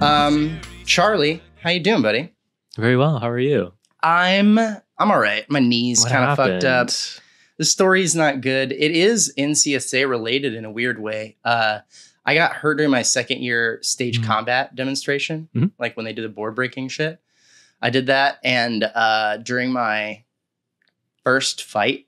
Charlie, how you doing, buddy? Very well. How are you? I'm all right. My knees kind of fucked up. The story's not good. It is NCSA related in a weird way. I got hurt during my second year stage combat demonstration, like when they did the board breaking shit. I did that, and during my first fight,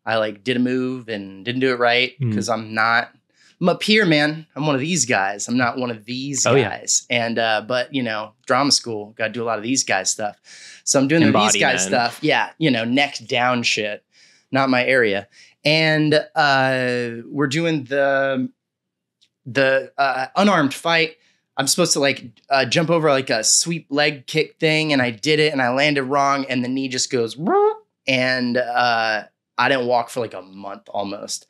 I like did a move and didn't do it right because I'm up here, man. I'm one of these guys. I'm not one of these guys. Yeah. And, but you know, drama school, got to do a lot of these guys stuff. So I'm doing the these guys stuff. Yeah. You know, neck down shit, not my area. And, we're doing the unarmed fight. I'm supposed to like, jump over like a sweep leg kick thing. And I did it and I landed wrong. And the knee just goes, and, I didn't walk for like a month almost.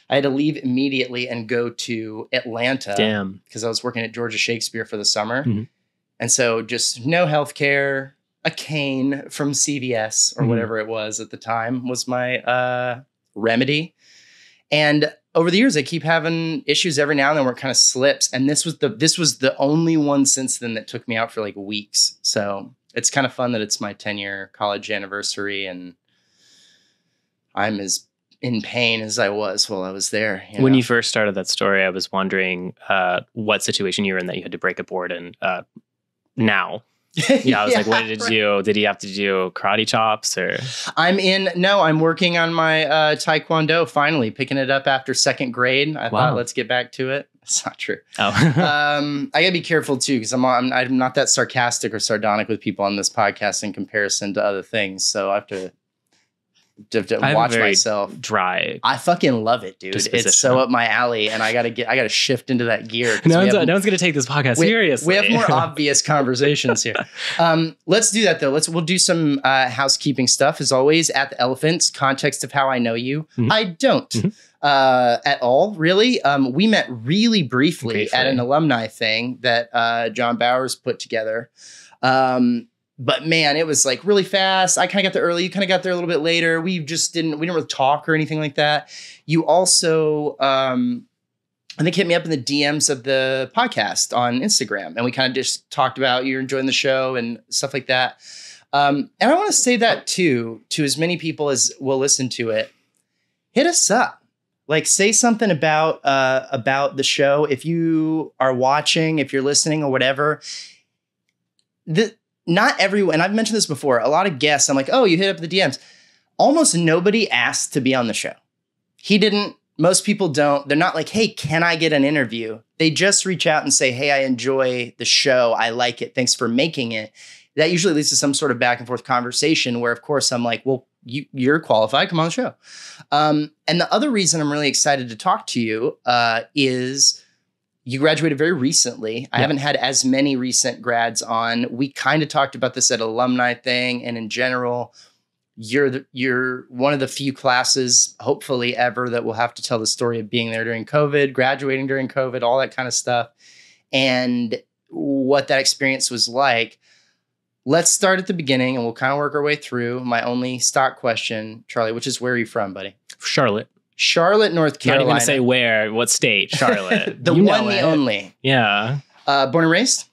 I had to leave immediately and go to Atlanta. Damn. Because I was working at Georgia Shakespeare for the summer. And so just no healthcare, a cane from CVS or whatever it was at the time was my remedy. And over the years, I keep having issues every now and then where it kind of slips. And this was the only one since then that took me out for like weeks. So it's kind of fun that it's my 10-year college anniversary and I'm as in pain as I was while I was there. When you first started that story, I was wondering what situation you were in that you had to break a board in now. Yeah, I was like, what did you do? Did you have to do karate chops or? I'm working on my Taekwondo, finally picking it up after second grade. I thought, let's get back to it. It's not true. Oh. I gotta be careful too, because I'm not that sarcastic or sardonic with people on this podcast in comparison to other things. So I have to watch myself. Dry. I fucking love it, dude. It's so up my alley, and I gotta shift into that gear. No one's gonna take this podcast seriously. We have more obvious conversations here. Let's do that though. We'll do some housekeeping stuff as always. At the Elephants, context of how I know you. I don't at all, really. We met really briefly at an alumni thing that John Bowers put together. But man, it was like really fast. I kind of got there early. You kind of got there a little bit later. We didn't really talk or anything like that. You also, I think hit me up in the DMs of the podcast on Instagram. And we kind of just talked about you're enjoying the show and stuff like that. And I want to say that too, to as many people as will listen to it. Hit us up. Like say something about the show. If you are watching, if you're listening or whatever, not everyone, and I've mentioned this before, a lot of guests, I'm like, oh, you hit up the DMs. Almost nobody asked to be on the show. He didn't. Most people don't. They're not like, hey, can I get an interview? They just reach out and say, hey, I enjoy the show. I like it. Thanks for making it. That usually leads to some sort of back and forth conversation where, of course, I'm like, well, you're qualified. Come on the show. And the other reason I'm really excited to talk to you is you graduated very recently. I haven't had as many recent grads on. We kind of talked about this at alumni thing. And in general, you're one of the few classes, hopefully ever, that will have to tell the story of being there during COVID, graduating during COVID, all that kind of stuff. And what that experience was like. Let's start at the beginning and we'll kind of work our way through. My only stock question, Charlie, which is where are you from, buddy? Charlotte, North Carolina. Not even going to say where, what state, Charlotte. The one, the only. Yeah. Born and raised?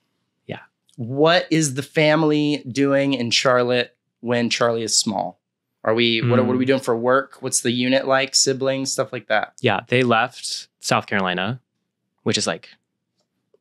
Yeah. What is the family doing in Charlotte when Charlie is small? What are we doing for work? What's the unit like? Siblings, stuff like that? Yeah, they left South Carolina, which is like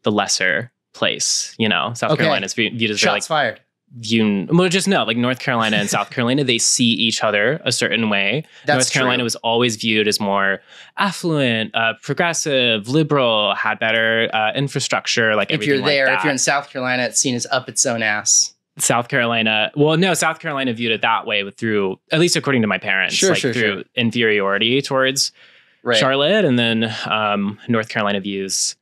the lesser place, you know. South Carolina is viewed as shots fired. Like North Carolina and South Carolina, they see each other a certain way. North Carolina was always viewed as more affluent, progressive, liberal, had better infrastructure. Like if you're there, if you're in South Carolina, it's seen as up its own ass. South Carolina viewed it that way through, at least according to my parents, through inferiority towards Charlotte, and then North Carolina views.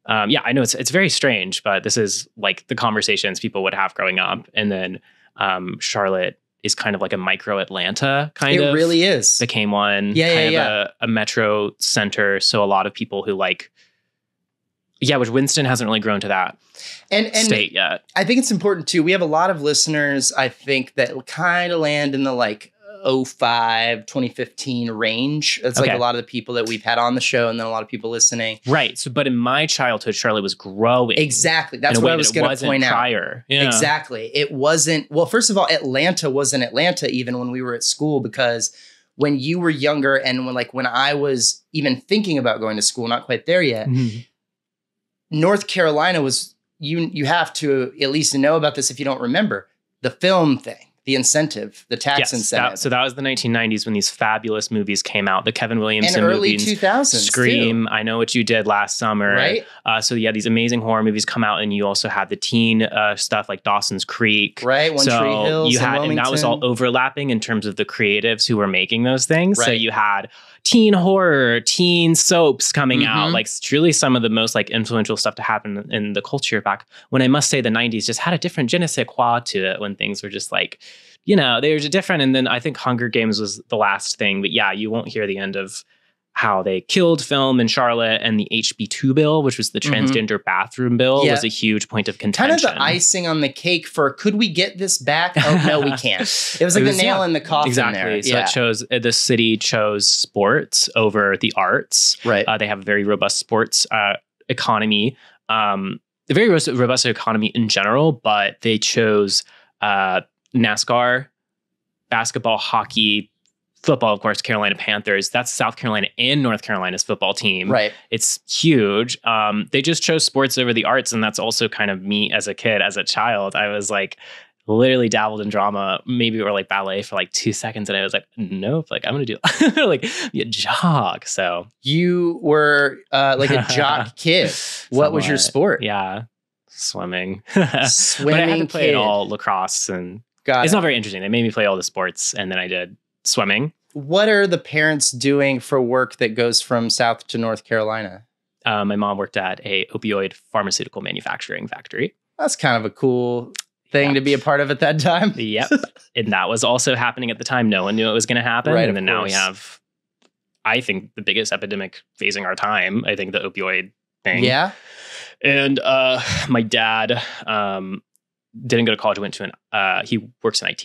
I know it's very strange, but this is like the conversations people would have growing up. And then Charlotte is kind of like a micro Atlanta It really is. Became one. A metro center. So a lot of people who which Winston hasn't really grown to that state yet. I think it's important too. We have a lot of listeners, I think, that kind of land in the 2005, 2015 range. That's like a lot of the people that we've had on the show and then a lot of people listening. Right. So, but in my childhood, Charlotte was growing. Exactly. That's what I was going to point out. Yeah. Exactly. It wasn't, well, first of all, Atlanta wasn't Atlanta even when we were at school, because when you were younger and when I was even thinking about going to school, not quite there yet, North Carolina was, you have to at least know about this if you don't remember, the film thing. The incentive, the tax incentive. So that was the 1990s when these fabulous movies came out. The Kevin Williamson and early movies, 2000s, Scream, too. I Know What You Did Last Summer. Right. So yeah, these amazing horror movies come out, and you also have the teen stuff like Dawson's Creek. Right. One Tree Hill. You had, and that was all overlapping in terms of the creatives who were making those things. Right. So you had teen horror, teen soaps coming out, like truly some of the most like influential stuff to happen in the culture back when I must say the 90s just had a different je ne sais quoi to it, when things were just like, they were different. And then I think Hunger Games was the last thing. But yeah, you won't hear the end of how they killed film in Charlotte, and the HB2 bill, which was the transgender bathroom bill, was a huge point of contention. Kind of the icing on the cake for, could we get this back? Oh, no, we can't. It was like the nail in the coffin there. So it chose, the city chose sports over the arts. Right. They have a very robust sports economy, a very robust economy in general, but they chose NASCAR, basketball, hockey, football, of course, Carolina Panthers. That's South Carolina and North Carolina's football team. Right. It's huge. They just chose sports over the arts. And that's also kind of me as a kid, as a child. I was like, literally dabbled in drama, maybe, or like ballet for like 2 seconds. And I was like, nope, like I'm going to do like be a jock. So you were like a jock kid. What was your sport? Yeah. Swimming. Swimming. But I had to play it all, lacrosse, and it's not very interesting. They made me play all the sports, and then I did swimming. What are the parents doing for work that goes from South to North Carolina? My mom worked at a opioid pharmaceutical manufacturing factory. That's kind of a cool thing to be a part of at that time. Yep. And that was also happening at the time. No one knew it was going to happen. Right, and then now we have, I think, the biggest epidemic facing our time. I think the opioid thing. Yeah. And my dad didn't go to college. Went to he works in IT.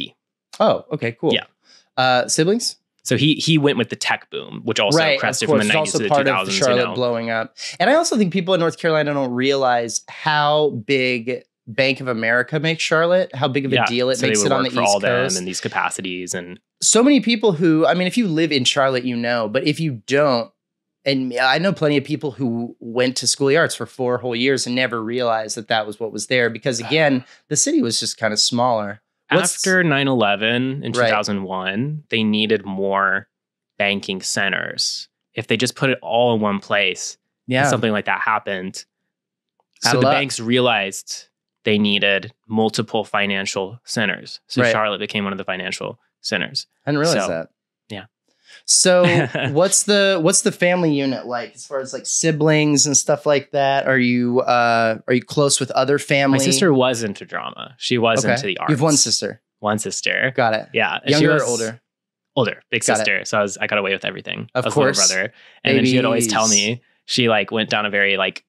Oh, okay, cool. Yeah. Siblings? So he went with the tech boom, which also crested from the 90s to the 2000s. Part of Charlotte blowing up. And I also think people in North Carolina don't realize how big Bank of America makes Charlotte, how big of a deal it makes it on the East Coast. Them in these capacities. And so many people who, I mean, if you live in Charlotte, but if you don't, and I know plenty of people who went to School of the Arts for 4 whole years and never realized that that was what was there, because again, the city was just kind of smaller. After 9/11 in 2001, they needed more banking centers. If they just put it all in one place, something like that happened. So the banks realized they needed multiple financial centers. So Charlotte became one of the financial centers. I didn't realize that. Yeah. So what's the family unit like as far as like siblings and stuff like that? Are you close with other family? My sister was into drama. She was into the arts. You have one sister. One sister. Got it. Yeah. Younger or older? Older, big sister. So I got away with everything. Of course. Little brother. And then she would always tell me, she like went down a very like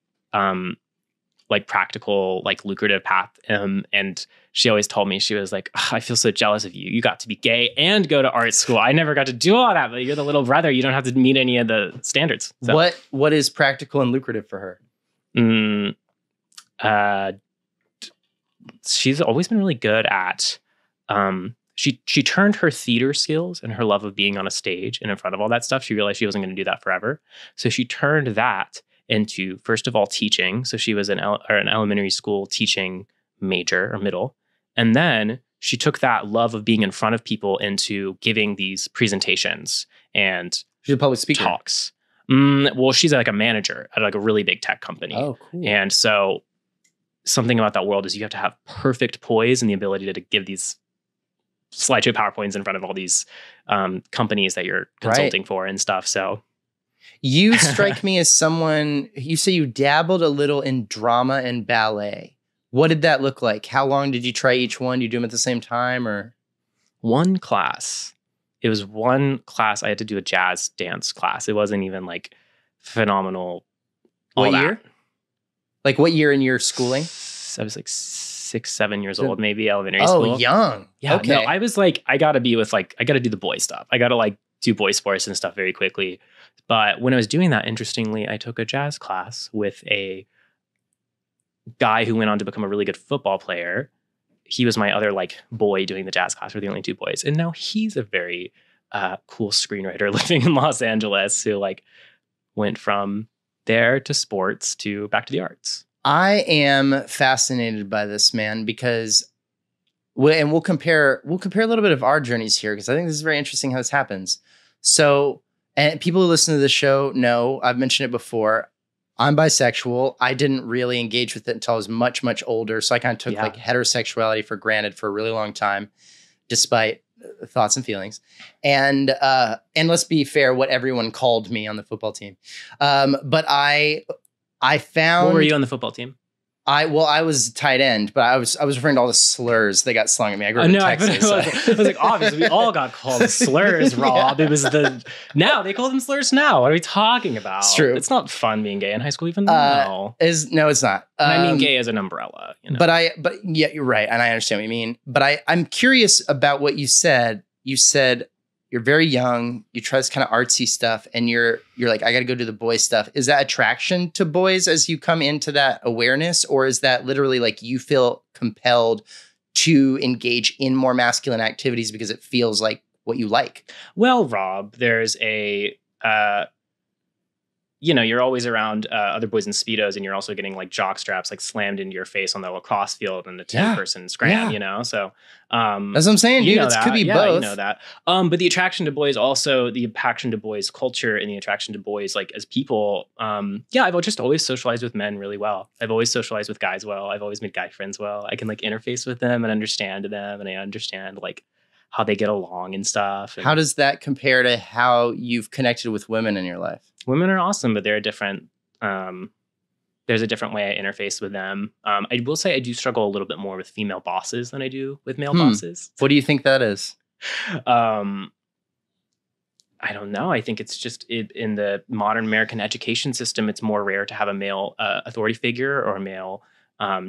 practical, like lucrative path. And she always told me, she was like, I feel so jealous of you. You got to be gay and go to art school. I never got to do all that, but you're the little brother. You don't have to meet any of the standards. So. What is practical and lucrative for her? She's always been really good at, she turned her theater skills and her love of being on a stage and in front of all that stuff. She realized she wasn't going to do that forever. So she turned that into, first of all, teaching. So she was an elementary school teaching major or middle. And then she took that love of being in front of people into giving these presentations and she's a public speaker. Talks. Well, she's like a manager at like a really big tech company. Oh, cool. And so something about that world is you have to have perfect poise and the ability to give these slideshow PowerPoints in front of all these companies that you're consulting for and stuff. So you strike me as someone, you say you dabbled a little in drama and ballet. What did that look like? How long did you try each one? Do you do them at the same time or? One class. It was one class. I had to do a jazz dance class. It wasn't even like phenomenal. What year? Like what year in your schooling? I was like 6 6, 7 years old, maybe elementary school. school. Oh, young. Yeah. Okay. No, I was like, I got to do the boy stuff. I got to like do boy sports and stuff very quickly. But when I was doing that, interestingly, I took a jazz class with a guy who went on to become a really good football player. He was my other like boy doing the jazz class. We're the only 2 boys. And now he's a very cool screenwriter living in Los Angeles who like went from there to sports to back to the arts. I am fascinated by this, man, because we'll compare a little bit of our journeys here, because I think this is very interesting how this happens. So, and people who listen to the show know, I've mentioned it before, I'm bisexual. I didn't really engage with it until I was much, much older. So I kind of took like heterosexuality for granted for a really long time, despite thoughts and feelings. And let's be fair, what everyone called me on the football team. But I found... What were you on the football team? I was tight end, but I was referring to all the slurs that got slung at me. I grew up in Texas. I was like, obviously, we all got called slurs, Rob. Yeah. It was now they call them slurs now. What are we talking about? It's true. It's not fun being gay in high school, even though. No, it's not. I mean, gay as an umbrella. You know? But yeah, you're right, and I understand what you mean. But I'm curious about what you said. You said you're very young, you try this kind of artsy stuff, and you're like, I got to go do the boy stuff. Is that attraction to boys as you come into that awareness? Or is that literally like you feel compelled to engage in more masculine activities because it feels like what you like? Well, Rob, there's a, you're always around other boys in Speedos, and you're also getting like jock straps like slammed into your face on the lacrosse field in the 10-person scram, So that's what I'm saying, dude. It could be both. You know that. But the attraction to boys, also the attraction to boys culture and the attraction to boys like as people. I've just always socialized with men really well. I've always socialized with guys well. I've always made guy friends well. I can like interface with them and understand them, and I understand like how they get along and stuff. And how does that compare to how you've connected with women in your life? Women are awesome, but they're a different, there's a different way I interface with them. I will say I do struggle a little bit more with female bosses than I do with male bosses. What do you think that is? I don't know. I think it's just in the modern American education system, it's more rare to have a male authority figure or a male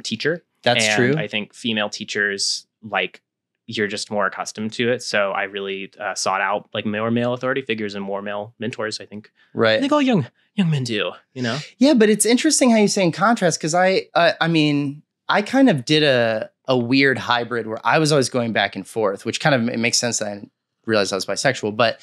teacher. That's true. I think female teachers, like, you're just more accustomed to it. So I really sought out like more male authority figures and more male mentors, I think. Right. I think all young men do, Yeah, but it's interesting how you say in contrast, because I kind of did a weird hybrid where I was always going back and forth, which kind of it makes sense that I realized I was bisexual. But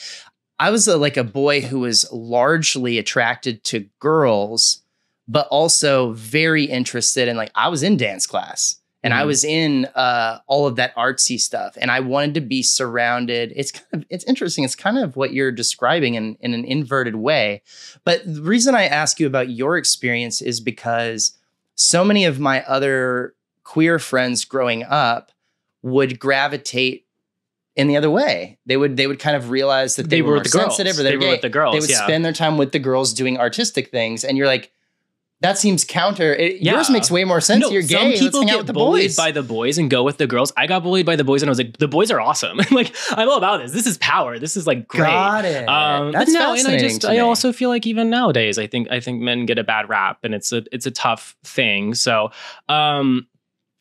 I was like a boy who was largely attracted to girls, but also very interested in, like, I was in dance class. And I was in all of that artsy stuff, and I wanted to be surrounded. It's interesting. It's kind of what you're describing in an inverted way. But the reason I ask you about your experience is because so many of my other queer friends growing up would gravitate in the other way. They would kind of realize that they were more sensitive, or they were with the girls. They would spend their time with the girls doing artistic things, and you're like, that seems counter. Yours makes way more sense. You're gay. Some people Let's hang out with the bullied boys. by the boys and go with the girls. I got bullied by the boys, and I was like, the boys are awesome. Like, I'm all about this. This is power. This is like great. Got it. That's fascinating. I also feel like even nowadays, I think men get a bad rap, and it's a tough thing. So, and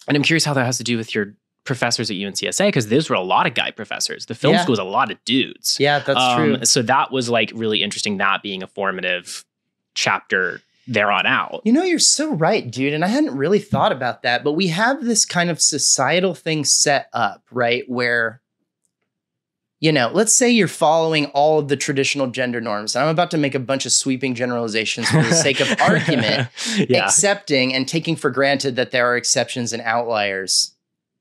I'm curious how that has to do with your professors at UNCSA, because those were a lot of guy professors. The film school is a lot of dudes. Yeah, that's true. So that was like really interesting. That being a formative chapter there on out. You're so right, dude. And I hadn't really thought about that, but we have this kind of societal thing set up, right? Where, let's say you're following all of the traditional gender norms. And I'm about to make a bunch of sweeping generalizations for the sake of argument, accepting and taking for granted that there are exceptions and outliers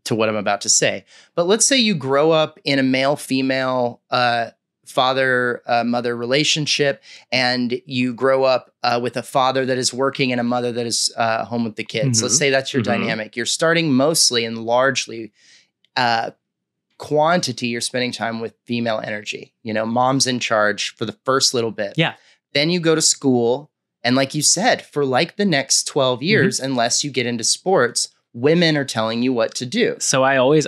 to what I'm about to say. But let's say you grow up in a male-female father-mother relationship, and you grow up with a father that is working and a mother that is home with the kids. Mm-hmm. Let's say that's your dynamic. You're starting mostly and largely quantity. You're spending time with female energy. Mom's in charge for the first little bit. Yeah. Then you go to school, and like you said, for like the next 12 years, unless you get into sports, women are telling you what to do. So I've always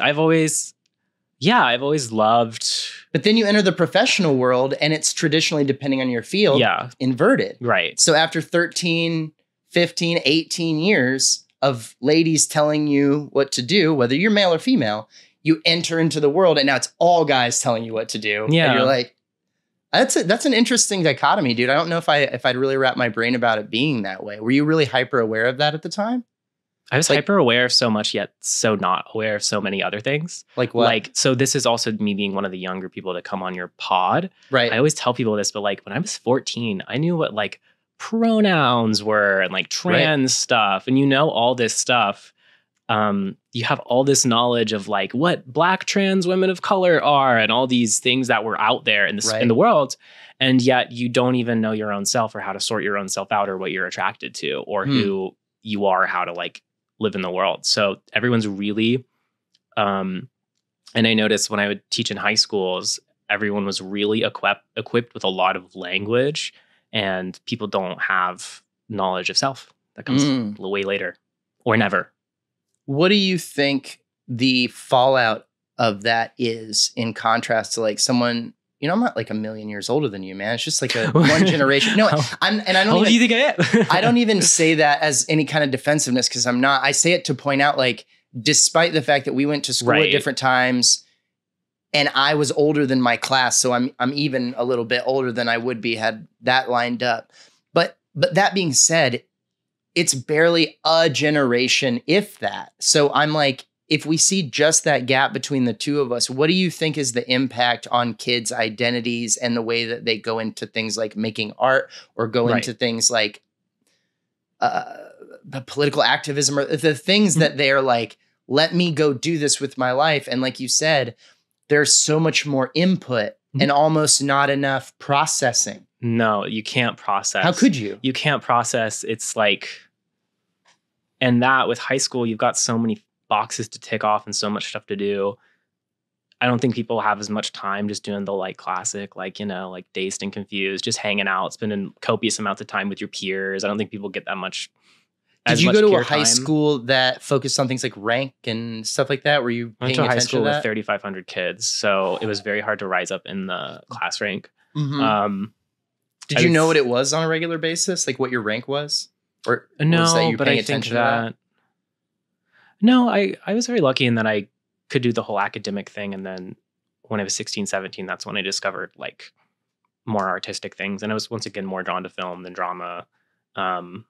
loved. But then you enter the professional world, and it's traditionally, depending on your field, inverted. Right. So after 13, 15, 18 years of ladies telling you what to do, whether you're male or female, you enter into the world and now it's all guys telling you what to do. Yeah. And you're like, that's an interesting dichotomy, dude. I don't know if I'd really wrap my brain about it being that way. Were you really hyper aware of that at the time? I was hyper aware of so much, yet so not aware of so many other things. Like what? Like, so this is also me being one of the younger people that come on your pod. Right. I always tell people this, but like when I was 14, I knew what like pronouns were and like trans stuff. And you know all this stuff. You have all this knowledge of like what Black trans women of color are and all these things that were out there in the world. And yet you don't even know your own self or how to sort your own self out or what you're attracted to or who you are, how to like live in the world. So everyone's really, and I noticed when I would teach in high schools, everyone was really equipped with a lot of language, and people don't have knowledge of self. That comes way later or never. What do you think the fallout of that is in contrast to like someone, you know, I'm not like a million years older than you, man. It's just like a one generation. No, I don't How old do you think I am? I don't even say that as any kind of defensiveness because I'm not. I say it to point out like, despite the fact that we went to school at different times and I was older than my class, so I'm even a little bit older than I would be had that lined up. But that being said, it's barely a generation, if that. So I'm like, if we see just that gap between the two of us, what do you think is the impact on kids' identities and the way that they go into things like making art or go into things like political activism or the things that they're like, let me go do this with my life. And like you said, there's so much more input and almost not enough processing. No, you can't process. How could you? You can't process. It's like, and that with high school, you've got so many boxes to tick off and so much stuff to do. I don't think people have as much time just doing the like classic, like, you know, like Dazed and Confused, just hanging out, spending copious amounts of time with your peers. I don't think people get that much. Did you go to a high school that focused on things like rank and stuff like that? Were you I went to a high school with 3,500 kids, so it was very hard to rise up in the class rank. Did you know what it was on a regular basis? Like what your rank was? Or no, was that you but paying I think attention to that? No, I was very lucky in that I could do the whole academic thing. And then when I was 16, 17, that's when I discovered like more artistic things. And I was once again more drawn to film than drama. And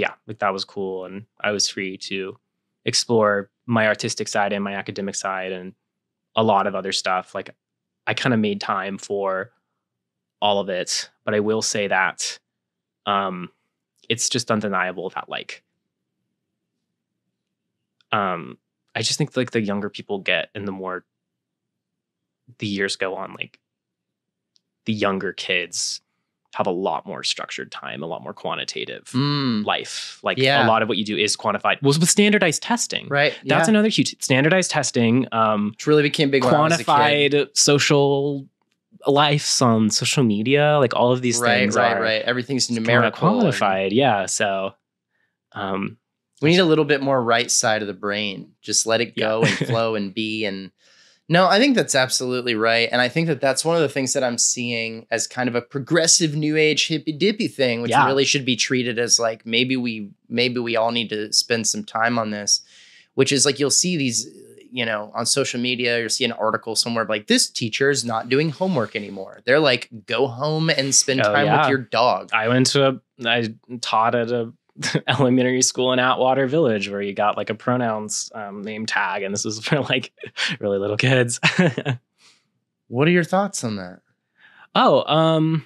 yeah, like that was cool. And I was free to explore my artistic side and my academic side and a lot of other stuff. Like I kind of made time for all of it. But I will say that it's just undeniable that like, I just think like the younger people get and the more the years go on, like the younger kids have a lot more structured time, a lot more quantitative life. Like a lot of what you do is quantified. Was with standardized testing. Right. That's another huge standardized testing. Which really became big. Quantified social lives on social media, like all of these things. Right. Everything's numerical. Quantified. Yeah. So, we need a little bit more right side of the brain. Just let it go and flow and be. And no, I think that's absolutely right. And I think that that's one of the things that I'm seeing as kind of a progressive new age hippy dippy thing, which really should be treated as like, maybe we all need to spend some time on this, which is like, you'll see these, you know, on social media, you'll see an article somewhere like this teacher is not doing homework anymore. They're like, go home and spend time with your dog. I taught at a elementary school in Atwater Village where you got like a pronouns name tag, and this was for like really little kids. What are your thoughts on that? I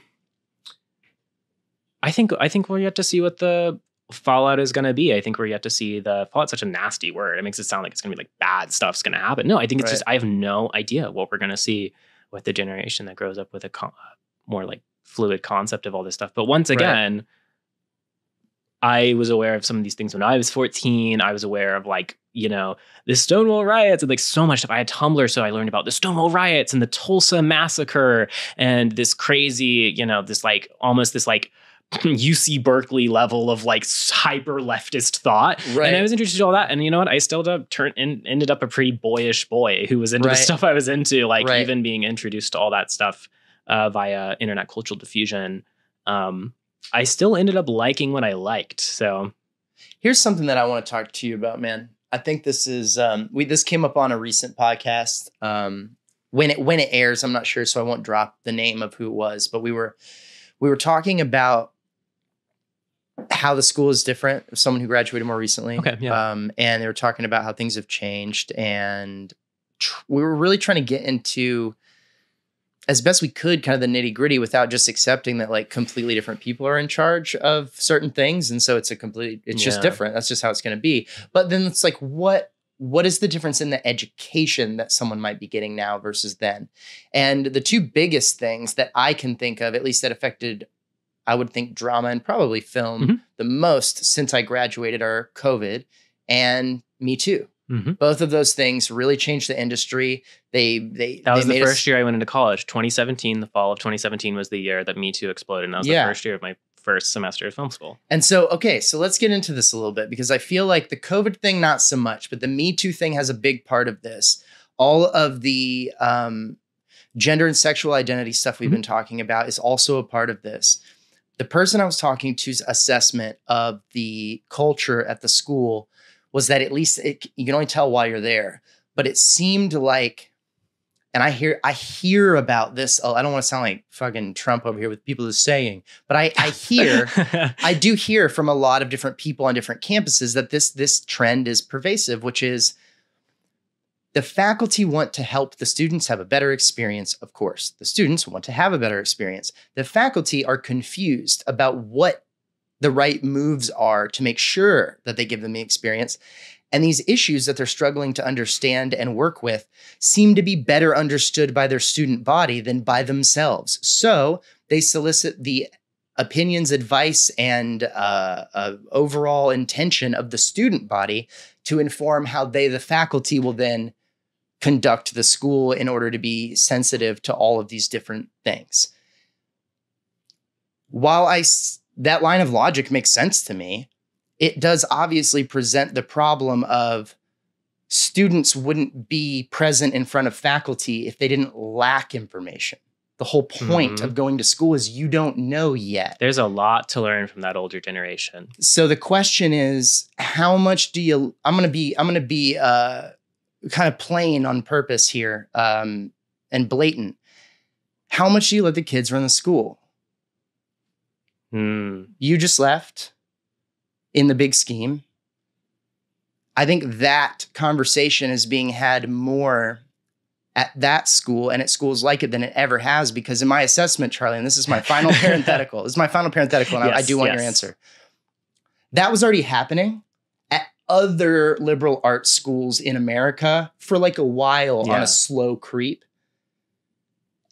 think we're yet to see what the fallout is going to be. I think we're yet to see the fallout. Such a nasty word. It makes it sound like it's going to be like bad stuff's going to happen. No, I think it's just, I have no idea what we're going to see with the generation that grows up with a more like fluid concept of all this stuff. But once again, I was aware of some of these things when I was 14. I was aware of like, you know, the Stonewall riots and like so much stuff. I had Tumblr, so I learned about the Stonewall riots and the Tulsa massacre and this crazy, you know, this like almost this like UC Berkeley level of like hyper leftist thought. Right. And I was introduced to all that. And you know what? I still ended up a pretty boyish boy who was into the stuff I was into, like even being introduced to all that stuff via internet cultural diffusion. I still ended up liking what I liked. So Here's something that I want to talk to you about, man. I think this is this came up on a recent podcast. When it airs, I'm not sure, so I won't drop the name of who it was, but we were talking about how the school is different. Someone who graduated more recently. Okay, yeah. And they were talking about how things have changed, and we were really trying to get into, as best we could, kind of the nitty gritty without just accepting that like completely different people are in charge of certain things. And so it's just different. That's just how it's going to be. But then it's like, what is the difference in the education that someone might be getting now versus then? And the two biggest things that I can think of, at least that affected, I would think, drama and probably film the most since I graduated, are COVID and Me Too. Both of those things really changed the industry. That was the first year I went into college. 2017, the fall of 2017 was the year that Me Too exploded. And that was the first year of my first semester of film school. And so, okay, so let's get into this a little bit, because I feel like the COVID thing, not so much, but the Me Too thing has a big part of this. All of the gender and sexual identity stuff we've been talking about is also a part of this. The person I was talking to's assessment of the culture at the school was that at least you can only tell while you're there, but it seemed like, and I hear about this. I don't want to sound like fucking Trump over here with people just saying, but I do hear from a lot of different people on different campuses that this trend is pervasive, which is the faculty want to help the students have a better experience. Of course, the students want to have a better experience. The faculty are confused about what the right moves are to make sure that they give them the experience. And these issues that they're struggling to understand and work with seem to be better understood by their student body than by themselves. So they solicit the opinions, advice, and overall intention of the student body to inform how they, the faculty, will then conduct the school in order to be sensitive to all of these different things. While that line of logic makes sense to me, it does obviously present the problem of students wouldn't be present in front of faculty if they didn't lack information. The whole point of going to school is you don't know yet. There's a lot to learn from that older generation. So the question is, how much do you, I'm going to be kind of plain on purpose here, and blatant. How much do you let the kids run the school? You just left in the big scheme. I think that conversation is being had more at that school and at schools like it than it ever has, because in my assessment, Charlie, and this is my final parenthetical, and I do want your answer. That was already happening at other liberal arts schools in America for like a while on a slow creep.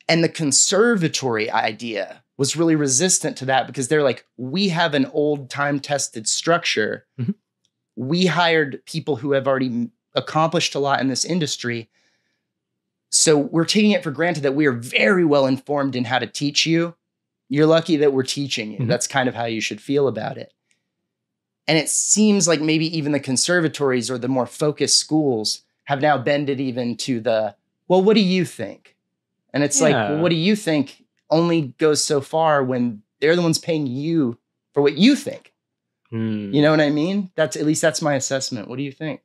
And the conservatory idea was really resistant to that, because they're like, we have an old time-tested structure. We hired people who have already accomplished a lot in this industry. So we're taking it for granted that we are very well informed in how to teach you. You're lucky that we're teaching you. That's kind of how you should feel about it. And it seems like maybe even the conservatories or the more focused schools have now bended even to the, well, what do you think? And it's like, well, what do you think only goes so far when they're the ones paying you for what you think. You know what I mean? At least that's my assessment. What do you think?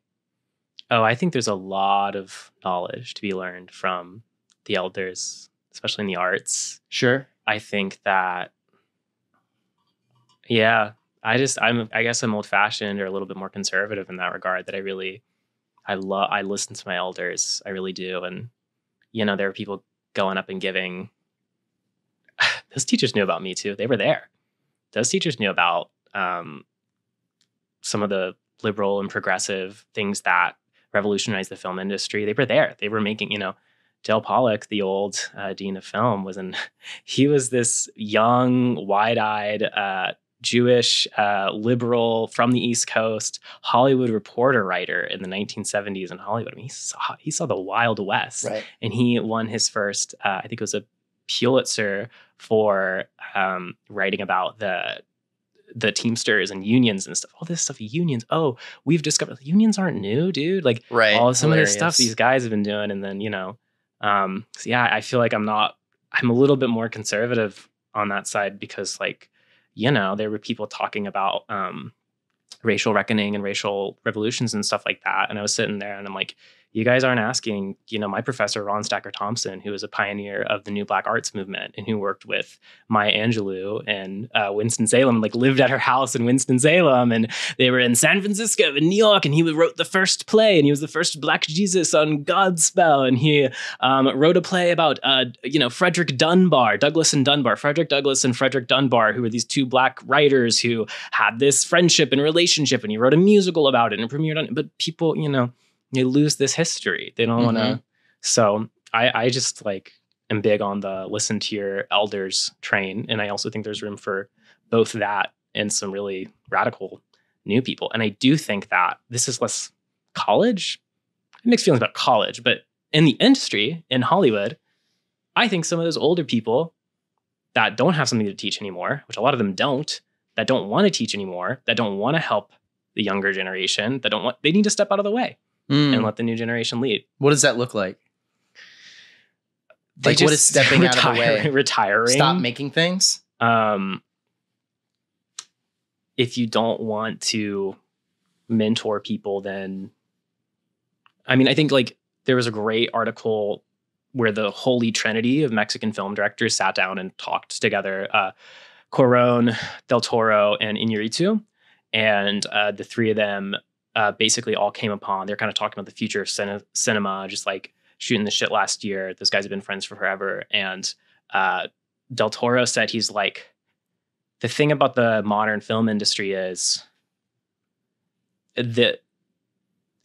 Oh, I think there's a lot of knowledge to be learned from the elders, especially in the arts. Sure. I think that, I guess I'm old fashioned or a little bit more conservative in that regard, that I listen to my elders. I really do. And, there are people going up and giving. Those teachers knew about Me Too. They were there. Those teachers knew about some of the liberal and progressive things that revolutionized the film industry. They were there. They were making, Dale Pollock, the old dean of film, he was this young, wide-eyed, Jewish, liberal from the East Coast, Hollywood Reporter writer in the 1970s in Hollywood. I mean, he saw the Wild West, right. And he won his first, I think it was a Pulitzer for writing about the Teamsters and unions and stuff. All this stuff, unions. Oh, we've discovered unions aren't new, dude. Like, right. All some of the stuff these guys have been doing, and then so yeah, I feel like I'm a little bit more conservative on that side, because there were people talking about racial reckoning and racial revolutions and stuff like that. And I was sitting there and I'm like, you guys aren't asking, my professor, Ron Stacker Thompson, who was a pioneer of the New Black Arts movement and who worked with Maya Angelou and Winston-Salem, like lived at her house in Winston-Salem. And they were in San Francisco and New York. And he wrote the first play and he was the first Black Jesus on Godspell. And he wrote a play about, Frederick Dunbar, Douglass and Dunbar, Frederick Douglass and Frederick Dunbar, who were these two Black writers who had this friendship and relationship. And he wrote a musical about it and premiered on it. But people, they lose this history. They don't want to. So I just am big on the listen to your elders train. And I also think there's room for both that and some really radical new people. And I do think that this is less college. Mixed feelings about college, but in the industry, in Hollywood, I think some of those older people that don't have something to teach anymore, which a lot of them don't, that don't want to teach anymore, that don't want to help the younger generation, they need to step out of the way. And let the new generation lead. What does that look like? What is stepping out of the way? Retiring. Stop making things? If you don't want to mentor people, then... I think there was a great article where the holy trinity of Mexican film directors sat down and talked together. Cuarón, Del Toro, and Iñárritu. And the three of them... basically all came upon, they're kind of talking about the future of cinema, just shooting the shit last year. Those guys have been friends for forever. And Del Toro said he's the thing about the modern film industry is that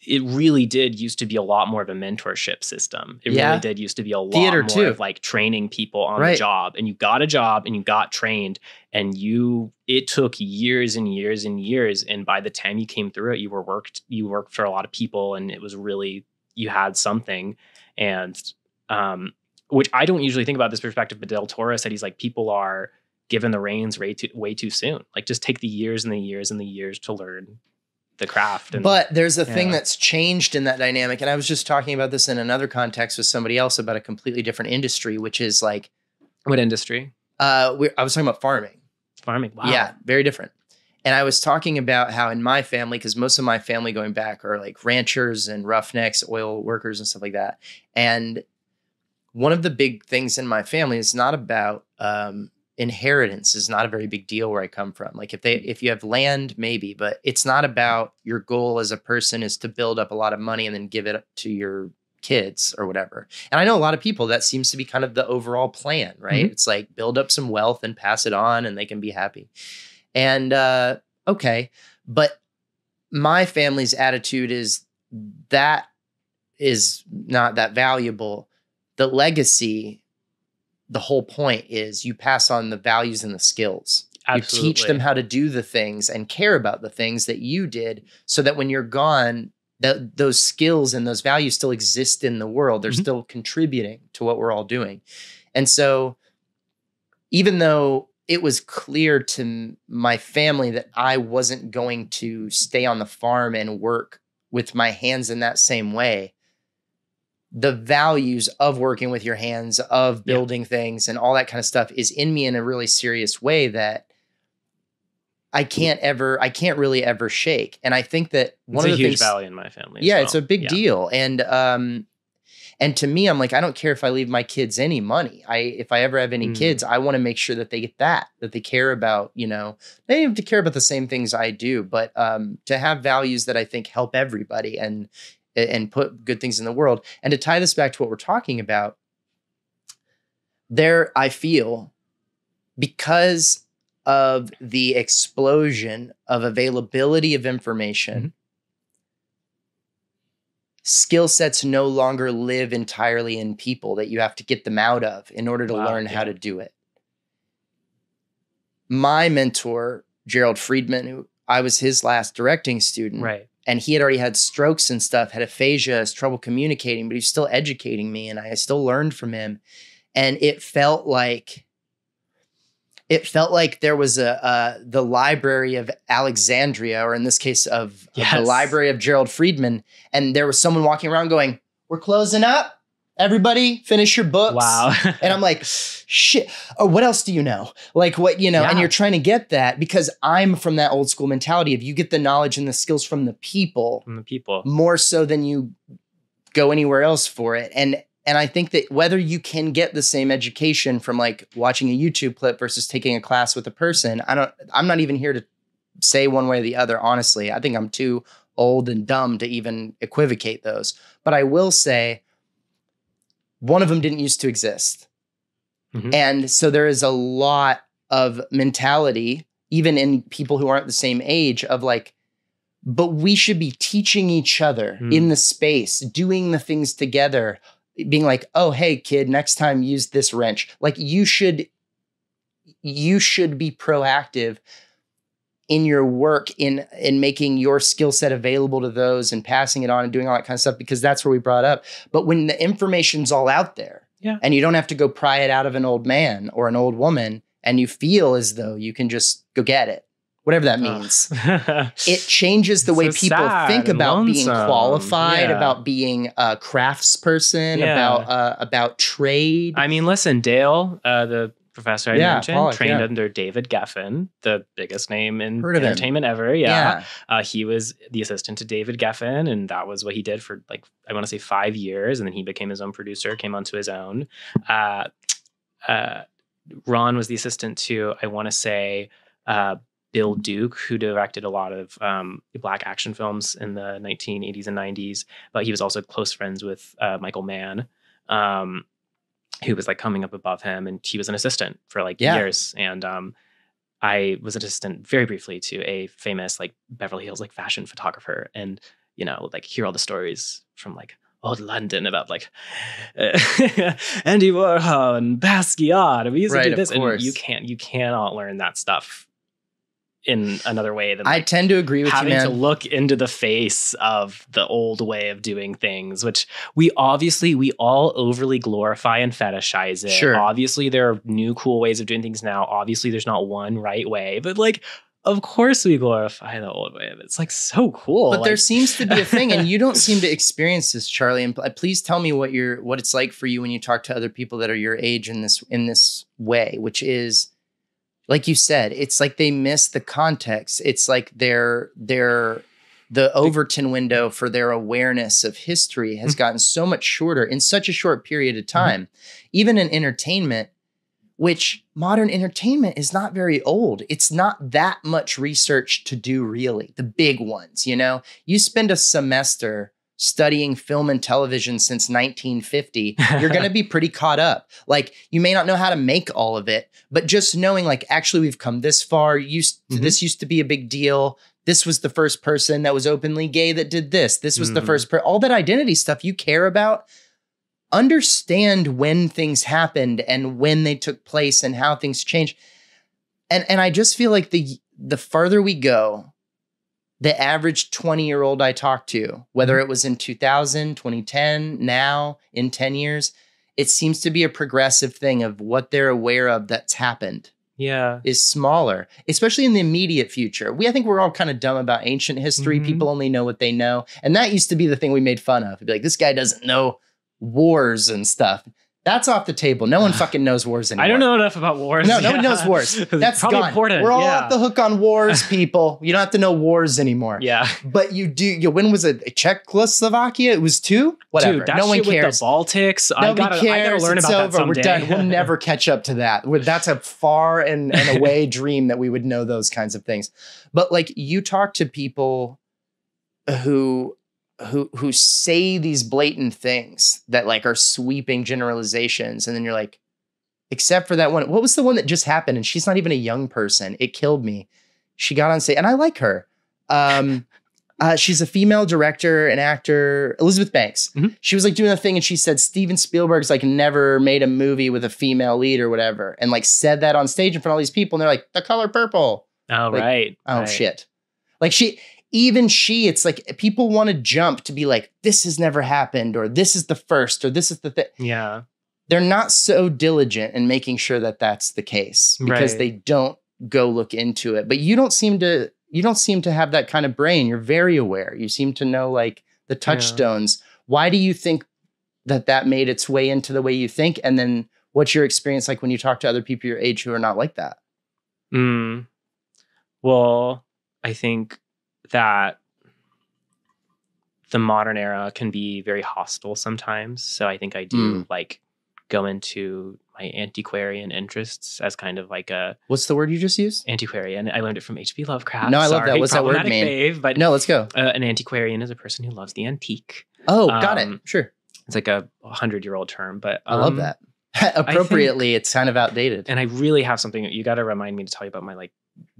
it really did used to be a lot more of a mentorship system. It really did used to be a lot more of training people on the job. And you got a job and you got trained and it took years and years and years. And by the time you came through it, you worked for a lot of people and it was really, you had something. And, which I don't usually think about this perspective, but Del Toro said he's people are given the reins way too soon. Just take the years and the years and the years to learn the craft. But there's a thing that's changed in that dynamic. And I was just talking about this in another context with somebody else about a completely different industry, which is what industry? I was talking about farming. Farming. Wow. Yeah. Very different. And I was talking about how in my family, because most of my family going back are ranchers and roughnecks, oil workers and stuff like that. And one of the big things in my family is not about, inheritance is not a very big deal where I come from. If you have land, maybe, but it's not about your goal as a person is to build up a lot of money and then give it up to your kids or whatever. And I know a lot of people that seems to be kind of the overall plan, right? Mm-hmm. It's build up some wealth and pass it on and they can be happy. And, okay. But my family's attitude is that is not that valuable. The legacy, the whole point is you pass on the values and the skills. Absolutely. You teach them how to do the things and care about the things that you did so that when you're gone, those skills and those values still exist in the world. They're still contributing to what we're all doing. And so even though it was clear to my family that I wasn't going to stay on the farm and work with my hands in that same way, the values of working with your hands, of building things and all that kind of stuff is in me in a really serious way that I can't really ever shake. And I think that one of the huge value in my family. Yeah, it's a big deal. And to me, I'm I don't care if I leave my kids any money. If I ever have any kids, I want to make sure that they get that they care about, they don't have to care about the same things I do, but to have values that I think help everybody and put good things in the world. And to tie this back to what we're talking about, I feel because of the explosion of availability of information, skill sets no longer live entirely in people that you have to get them out of in order to learn how to do it. My mentor, Gerald Friedman, who I was his last directing student, right? And he had already had strokes and stuff, had aphasia, has trouble communicating, but he's still educating me, and I still learned from him. And it felt like there was the Library of Alexandria, or in this case of the Library of Gerald Friedman, and there was someone walking around going, "We're closing up. everybody finish your books. Wow. And I'm like, shit. Or what else do you know? Like what, and you're trying to get that because I'm from that old school mentality of you get the knowledge and the skills from the people. More so than you go anywhere else for it. And I think that whether you can get the same education from like watching a YouTube clip versus taking a class with a person, I'm not even here to say one way or the other. Honestly, I think I'm too old and dumb to even equivocate those. But I will say one of them didn't used to exist. Mm-hmm. And so there is a lot of mentality, even in people who aren't the same age, of like, but we should be teaching each other in the space, doing the things together, being like, oh, hey, kid, next time use this wrench. Like you should be proactive in your work, in making your skill set available to those and passing it on and doing all that kind of stuff, because that's where we brought up. But when the information's all out there and you don't have to go pry it out of an old man or an old woman and you feel as though you can just go get it, whatever that means, it changes the way people think about being qualified, about being a craftsperson, about trade. I mean, listen, Dale, the professor I mentioned, trained under David Geffen, the biggest name in entertainment ever. He was the assistant to David Geffen, and that was what he did for like, I want to say 5 years, and then he became his own producer, came onto his own. Ron was the assistant to, I want to say, Bill Duke, who directed a lot of Black action films in the 1980s and 90s, but he was also close friends with Michael Mann, who was like coming up above him, and he was an assistant for like years. And I was an assistant very briefly to a famous like Beverly Hills like fashion photographer, and like hear all the stories from like old London about like Andy Warhol and Basquiat, and we used to do this, and you cannot learn that stuff in another way than I tend to agree with you, man. Having to look into the face of the old way of doing things, which we all overly glorify and fetishize it. Sure. Obviously, there are new cool ways of doing things now. Obviously, there's not one right way, but like, of course we glorify the old way of it. It's like so cool. But there seems to be a thing, and you don't seem to experience this, Charlie. And please tell me what it's like for you when you talk to other people that are your age in this way, which is, like you said, it's like they miss the context. It's like the Overton window for their awareness of history has gotten so much shorter in such a short period of time. Even in entertainment, which modern entertainment is not very old. It's not that much research to do, really. The big ones, you spend a semester studying film and television since 1950, you're going to be pretty caught up. Like, you may not know how to make all of it, but just knowing like, actually, we've come this far. This used to be a big deal. This was the first person that was openly gay that did this. This was the first all that identity stuff you care about. Understand when things happened and when they took place and how things changed. And I just feel like the farther we go, the average 20-year-old I talked to, whether it was in 2000, 2010, now, in 10 years, it seems to be a progressive thing of what they're aware of that's happened. Is smaller, especially in the immediate future. I think we're all kind of dumb about ancient history. People only know what they know. And that used to be the thing we made fun of. It'd be like, this guy doesn't know wars and stuff. That's off the table. No one fucking knows wars anymore. I don't know enough about wars. No, nobody knows wars. That's probably gone. Important. We're all off the hook on wars, people. You don't have to know wars anymore. But you do. When was it? Czechoslovakia? It was 2? Whatever. Dude, that no one shit cares. With the Baltics. Nobody cares. I gotta learn it's about over. that someday. We're done. We'll never catch up to that. That's a far and away dream that we would know those kinds of things. But like, you talk to people who say these blatant things that like are sweeping generalizations. And then you're like, except for that one, what was the one that just happened? And she's not even a young person. It killed me. She got on stage and I like her. She's a female director and actor, Elizabeth Banks. She was like doing a thing and she said, Steven Spielberg's like never made a movie with a female lead or whatever. And like said that on stage in front of all these people. And they're like, The Color Purple. Oh, like, right. Oh, shit. Like it's like people want to jump to be like, this has never happened, or this is the first, or this is the thing. Yeah. They're not so diligent in making sure that that's the case because they don't go look into it. But you don't seem to have that kind of brain. You're very aware. You seem to know like the touchstones. Why do you think that made its way into the way you think? And then what's your experience like when you talk to other people your age who are not like that? Well, I think that the modern era can be very hostile sometimes. So I think I do like go into my antiquarian interests as kind of like a... What's the word you just used? Antiquarian. I learned it from H.P. Lovecraft. No, I love that. What's that word mean? Fave, but no, let's go. An antiquarian is a person who loves the antique. Oh, got it. Sure. It's like a 100-year-old term, but I love that. Appropriately, it's kind of outdated. And I really have something, you got to remind me to tell you about my like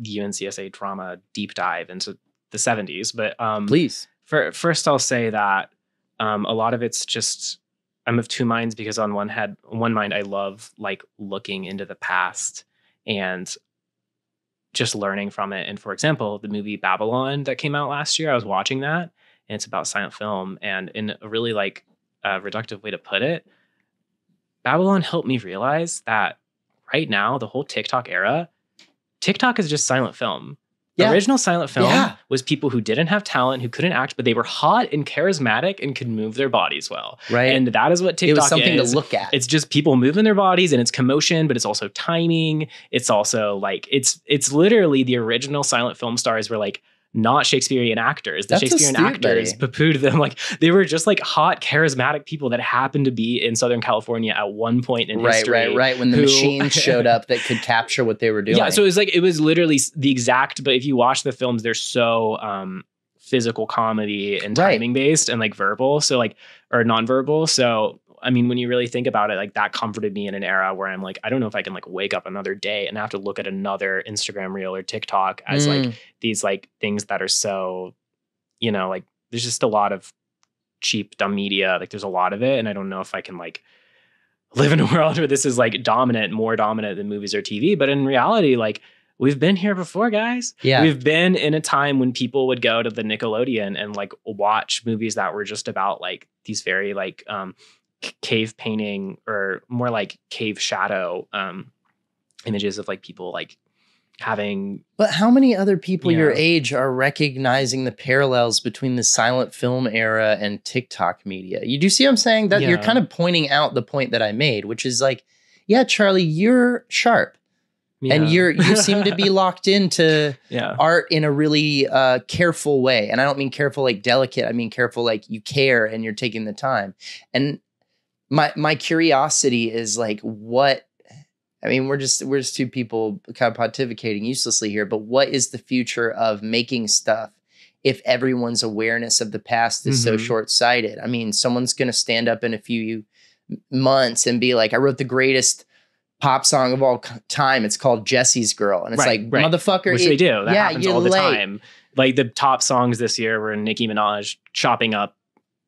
UNCSA drama deep dive into the 70s. But please. First, I'll say that a lot of it's just, I'm of two minds, because on one mind, I love like looking into the past and just learning from it. And for example, the movie Babylon that came out last year, I was watching that, and it's about silent film. And in a really like reductive way to put it, Babylon helped me realize that right now, the whole TikTok era, TikTok is just silent film. The original silent film was people who didn't have talent, who couldn't act, but they were hot and charismatic and could move their bodies well. Right. And that is what TikTok is. It was something to look at. It's just people moving their bodies, and it's commotion, but it's also timing. It's also like, it's literally the original silent film stars were like not Shakespearean actors. The Shakespearean actors poo-pooed them. Like they were just like hot, charismatic people that happened to be in Southern California at one point in history. Right. When the machines showed up that could capture what they were doing. Yeah. So it was literally the exact, but if you watch the films, they're so physical comedy and timing based and like verbal. So like, or nonverbal. So I mean, when you really think about it, like that comforted me in an era where I'm like, I don't know if I can like wake up another day and have to look at another Instagram reel or TikTok as like these like things that are so, you know, like there's just a lot of cheap, dumb media. Like there's a lot of it. And I don't know if I can like live in a world where this is like more dominant than movies or TV. But in reality, like we've been here before, guys. Yeah. We've been in a time when people would go to the Nickelodeon and like watch movies that were just about like these very like, cave painting or more like cave shadow images of like people like having. But how many other people your age are recognizing the parallels between the silent film era and TikTok media? You do see what I'm saying? That you're kind of pointing out the point that I made, which is like, yeah, Charlie, you're sharp. Yeah. And you seem to be locked into art in a really careful way. And I don't mean careful like delicate. I mean careful like you care and you're taking the time. And my curiosity is like, what, I mean, we're just two people kind of pontificating uselessly here, but what is the future of making stuff if everyone's awareness of the past is so short-sighted? I mean, someone's going to stand up in a few months and be like, I wrote the greatest pop song of all time. It's called Jesse's Girl. And it's motherfucker. Which they do. That happens all the time. Like the top songs this year were Nicki Minaj chopping up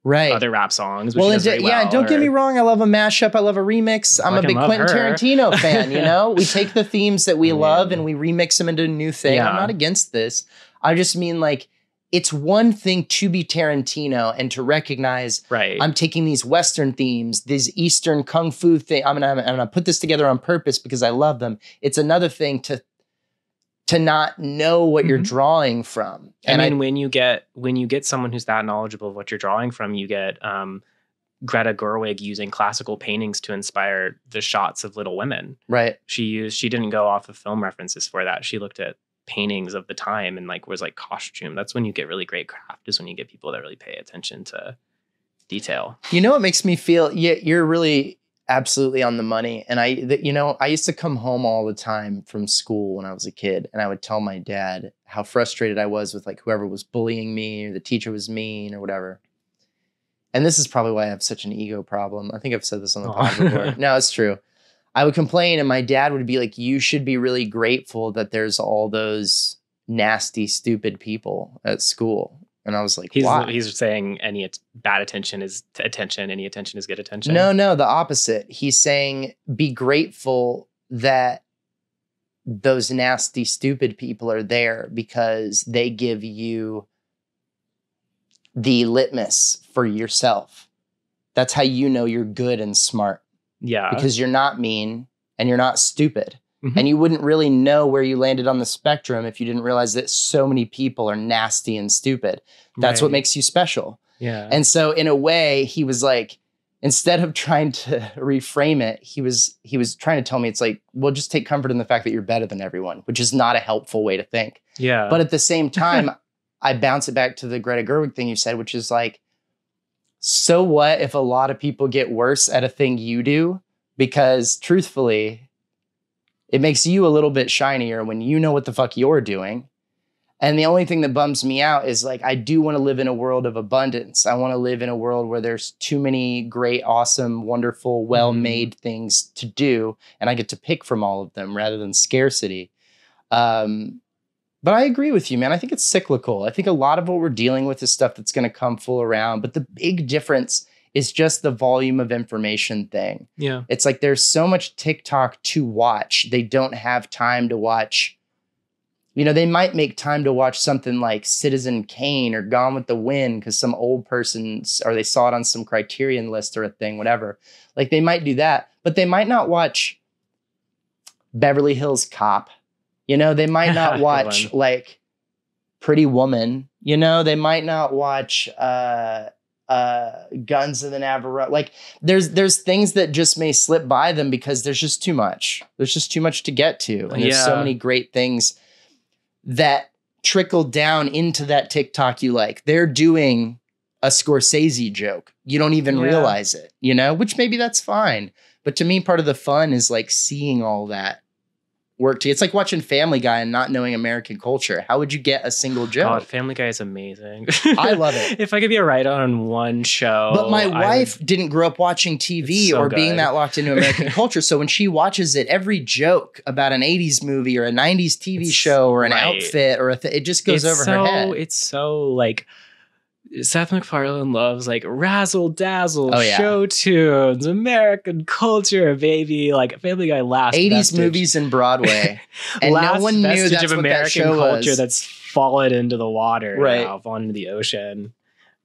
other rap songs. Which and don't get me wrong. I love a mashup. I love a remix. I'm a big Quentin Tarantino fan, you know? We take the themes that we love and we remix them into a new thing. I'm not against this. I just mean like, it's one thing to be Tarantino and to recognize I'm taking these Western themes, these Eastern Kung Fu thing. I'm gonna put this together on purpose because I love them. It's another thing to not know what you're drawing from. And I mean, when you get someone who's that knowledgeable of what you're drawing from, you get Greta Gerwig using classical paintings to inspire the shots of Little Women. Right. She didn't go off of film references for that. She looked at paintings of the time and like was like costume. That's when you get really great craft, is when you get people that really pay attention to detail. You know what makes me feel, you're really absolutely on the money. And I used to come home all the time from school when I was a kid, and I would tell my dad how frustrated I was with like whoever was bullying me or the teacher was mean or whatever. And this is probably why I have such an ego problem. I think I've said this on the pod before. No, it's true. I would complain and my dad would be like, you should be really grateful that there's all those nasty, stupid people at school. And I was like, why? He's saying any bad attention is attention. Any attention is good attention. No, the opposite. He's saying be grateful that those nasty, stupid people are there because they give you the litmus for yourself. That's how you know you're good and smart. Yeah. Because you're not mean and you're not stupid. And you wouldn't really know where you landed on the spectrum if you didn't realize that so many people are nasty and stupid. That's what makes you special. Yeah. And so in a way, he was like, instead of trying to reframe it, he was trying to tell me it's like, well, just take comfort in the fact that you're better than everyone, which is not a helpful way to think. Yeah. But at the same time, I bounce it back to the Greta Gerwig thing you said, which is like, so what if a lot of people get worse at a thing you do? Because truthfully, it makes you a little bit shinier when you know what the fuck you're doing. And the only thing that bums me out is like, I do want to live in a world of abundance. I want to live in a world where there's too many great, awesome, wonderful, well-made things to do. And I get to pick from all of them rather than scarcity. But I agree with you, man. I think it's cyclical. I think a lot of what we're dealing with is stuff that's going to come full around. But the big difference is just the volume of information thing. Yeah. It's like there's so much TikTok to watch. They don't have time to watch. You know, they might make time to watch something like Citizen Kane or Gone with the Wind because some old person, or they saw it on some Criterion list or a thing, whatever. Like they might do that, but they might not watch Beverly Hills Cop. You know, they might not watch like Pretty Woman. You know, they might not watch Guns of the Navarone. Like there's things that just may slip by them because there's just too much. There's just too much to get to. And there's so many great things that trickle down into that TikTok you like. They're doing a Scorsese joke. You don't even realize it, you know, which maybe that's fine. But to me, part of the fun is like seeing all that work to. It's like watching Family Guy and not knowing American culture. How would you get a single joke? God, Family Guy is amazing. I love it. If I could be a writer on one show. But my wife didn't grow up watching TV or being that locked into American culture. So when she watches it, every joke about an 80s movie or a 90s TV show or an outfit or it just goes over her head. It's so like Seth MacFarlane loves like razzle dazzle show tunes, American culture, baby. Like Family Guy last 80s vestige. Movies and Broadway, and no one knew that's of what American that show culture was. that's fallen into the water, right? Now, fallen into the ocean.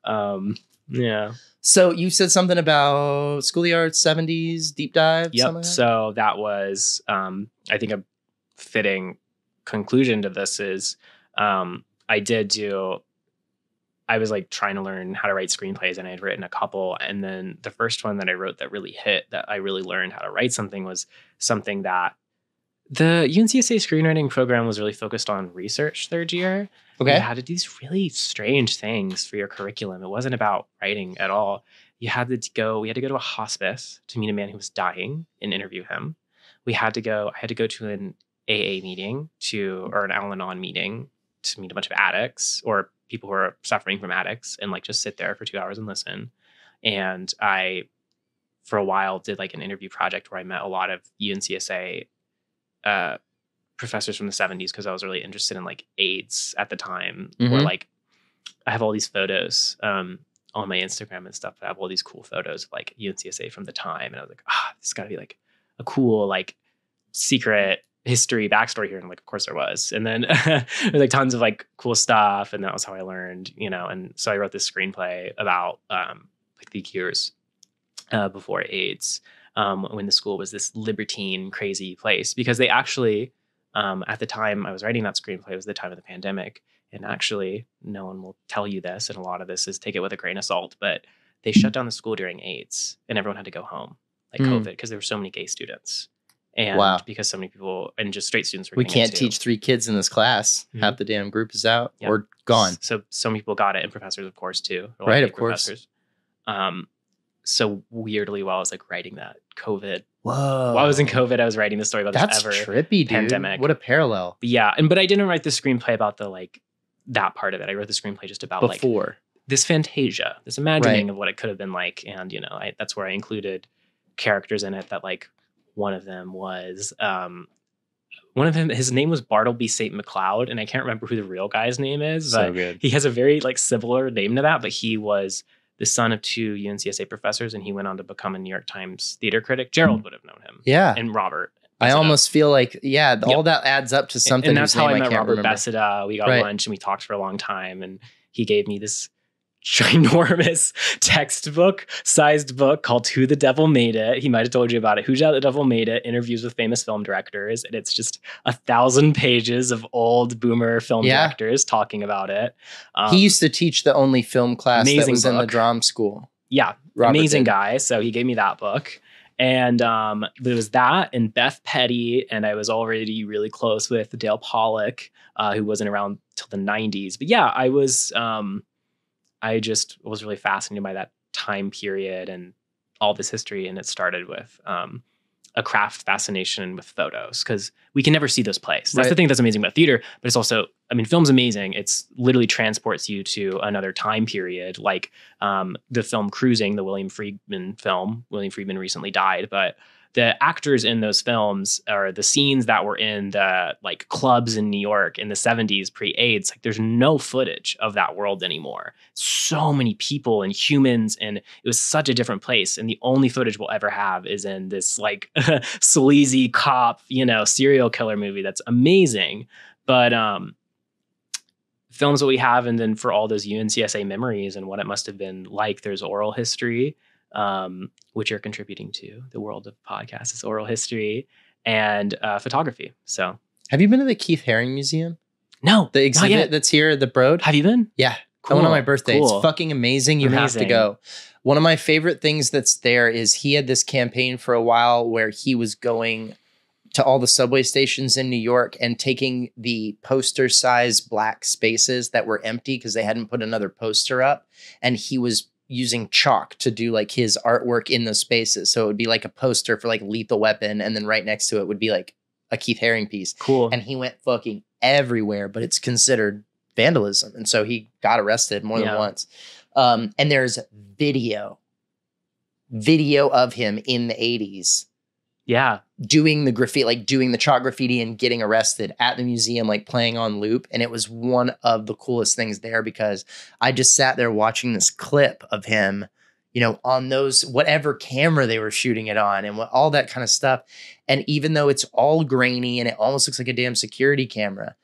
Yeah. So you said something about School of the Arts 70s deep dive. Yep. Like that? So that was, I think, a fitting conclusion to this is, I was like trying to learn how to write screenplays, and I had written a couple. And then the first one that I wrote that really hit, that I really learned how to write something, was something that the UNCSA screenwriting program was really focused on research third year. Okay. You had to do these really strange things for your curriculum. It wasn't about writing at all. We had to go to a hospice to meet a man who was dying and interview him. I had to go to an AA meeting or an Al-Anon meeting to meet a bunch of addicts or people who are suffering from addicts, and like just sit there for 2 hours and listen. And I, for a while, did like an interview project where I met a lot of UNCSA professors from the 70s because I was really interested in like AIDS at the time. Or like I have all these photos on my Instagram and stuff. I have all these cool photos of like UNCSA from the time, and I was like, this got to be like a cool like secret history backstory here. And like, of course there was. And then there's like tons of like cool stuff. And that was how I learned, you know. And so I wrote this screenplay about like the years before AIDS, when the school was this libertine, crazy place, because they actually, at the time I was writing that screenplay, it was the time of the pandemic. And actually, no one will tell you this, and a lot of this is take it with a grain of salt, but they shut down the school during AIDS and everyone had to go home, like COVID, because there were so many gay students. And because so many people and just straight students were we can't teach 3 kids in this class. Half the damn group is out or gone. So many people got it, and professors, of course, too. Right, of course. Professors. So weirdly, while I was like writing that COVID, whoa! While I was in COVID, I was writing the story about That's this trippy, dude. Pandemic. What a parallel! Yeah, but I didn't write the screenplay about the like that part of it. I wrote the screenplay just about like this fantasia, this imagining of what it could have been like, and you know, that's where I included characters in it that like. One of them, his name was Bartleby St. McLeod, and I can't remember who the real guy's name is. So good. He has a very like similar name to that, but he was the son of 2 UNCSA professors, and he went on to become a New York Times theater critic. Gerald would have known him. Yeah. And Robert. I almost feel like, all that adds up to something. And that's how I met Robert remember. Bessida. We got lunch and we talked for a long time, and he gave me this ginormous textbook sized book called Who the Devil Made It. He might have told you about it. Who the Devil Made It? Interviews with famous film directors. And it's just 1,000 pages of old boomer film directors talking about it. He used to teach the only film class that was in the drama school. Yeah, Robert amazing did. guy. So he gave me that book. And there was that and Beth Petty. And I was already really close with Dale Pollock, who wasn't around till the 90s. But yeah, I just was really fascinated by that time period and all this history. And it started with a craft fascination with photos, because we can never see those plays. That's the thing that's amazing about theater, but it's also, I mean, film's amazing. It's literally transports you to another time period, like the film Cruising, the William Friedman film. William Friedman recently died, but the actors in those films, or the scenes that were in the like clubs in New York in the 70s pre-AIDS, like there's no footage of that world anymore. So many people and humans, and it was such a different place. And the only footage we'll ever have is in this like sleazy cop, serial killer movie that's amazing. But films that we have, and then for all those UNCSA memories and what it must have been like, there's oral history, which you're contributing to. The world of podcasts is oral history and photography. So, have you been to the Keith Haring Museum? No, the exhibit that's here at the Broad. Have you been? Yeah, cool. I went on my birthday. Cool. It's fucking amazing. You have to go. One of my favorite things that's there is he had this campaign for a while where he was going to all the subway stations in New York and taking the poster size black spaces that were empty because they hadn't put another poster up, and he was using chalk to do like his artwork in those spaces. So it would be like a poster for like Lethal Weapon, and then right next to it would be like a Keith Haring piece. Cool. And he went fucking everywhere, but it's considered vandalism. And so he got arrested more than once. And there's video of him in the 80s. Yeah. Doing the graffiti, like doing the chalk graffiti and getting arrested at the museum, like playing on loop. And it was one of the coolest things there, because I just sat there watching this clip of him, on those, whatever camera they were shooting it on, and all that kind of stuff. And even though it's all grainy and it almost looks like a damn security camera,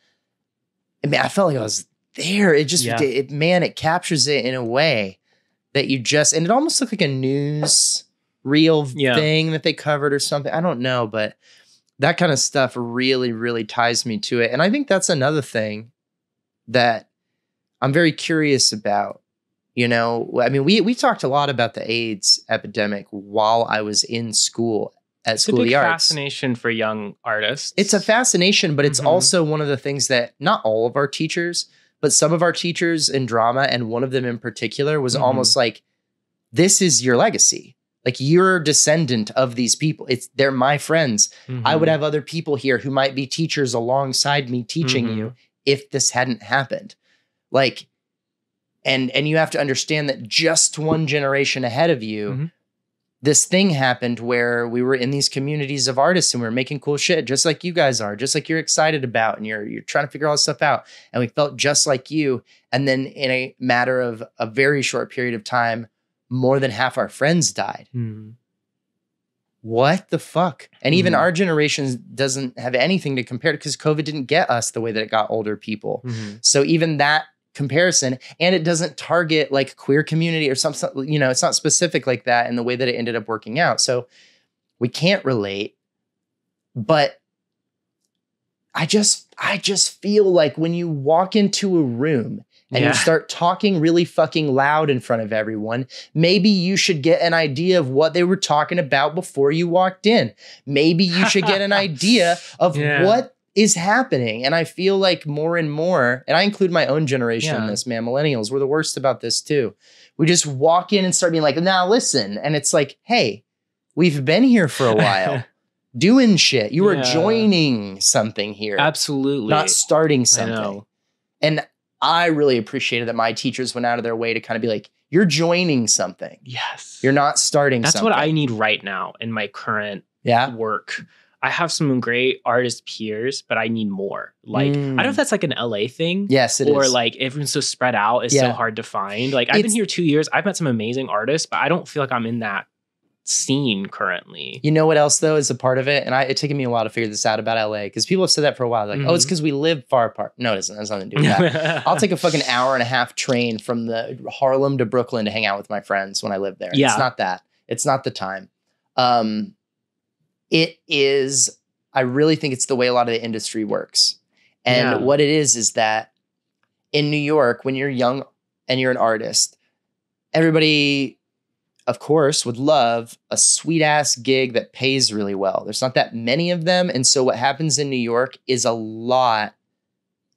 I mean, I felt like I was there. It just, it captures it in a way that and it almost looked like a news real thing that they covered or something. I don't know, but that kind of stuff really, really ties me to it. And I think that's another thing that I'm very curious about. I mean, we talked a lot about the AIDS epidemic while I was in school at School of the Arts. It's a big fascination for young artists. It's a fascination, but it's also one of the things that not all of our teachers, but some of our teachers in drama, and one of them in particular, was almost like, this is your legacy. Like, you're a descendant of these people. They're my friends. I would have other people here who might be teachers alongside me teaching you if this hadn't happened. Like, and you have to understand that just one generation ahead of you, this thing happened where we were in these communities of artists and we were making cool shit, just like you guys are, just like you're excited about, and you're trying to figure all this stuff out. And we felt just like you. And then in a matter of a very short period of time, more than half our friends died. What the fuck? And even our generation doesn't have anything to compare to, because COVID didn't get us the way that it got older people. So even that comparison, and it doesn't target like queer community or something, it's not specific like that in the way that it ended up working out. So we can't relate. But I just feel like when you walk into a room and you start talking really fucking loud in front of everyone, maybe you should get an idea of what they were talking about before you walked in. Maybe you should get an idea of what is happening. And I feel like more and more, and I include my own generation in this, man, millennials, we're the worst about this too. We just walk in and start being like, now listen. And it's like, hey, we've been here for a while. Doing shit. You were joining something here. Absolutely. Not starting something. And I really appreciated that my teachers went out of their way to kind of be like, you're joining something. Yes. You're not starting something. That's what I need right now in my current work. I have some great artist peers, but I need more. Like, I don't know if that's like an LA thing. Yes, it is. Or like everyone's so spread out. It's so hard to find. Like, I've been here 2 years. I've met some amazing artists, but I don't feel like I'm in that scene currently. You know what else though is a part of it? And it's taken me a while to figure this out about LA, because people have said that for a while. Like, oh, it's because we live far apart. No, it doesn't. That's nothing to do with that. I'll take a fucking hour and a half train from the Harlem to Brooklyn to hang out with my friends when I live there. Yeah. It's not that. It's not the time. It is, I really think it's the way a lot of the industry works. And what it is that in New York, when you're young and you're an artist, everybody of course, would love a sweet ass gig that pays really well. There's not that many of them. And so what happens in New York is a lot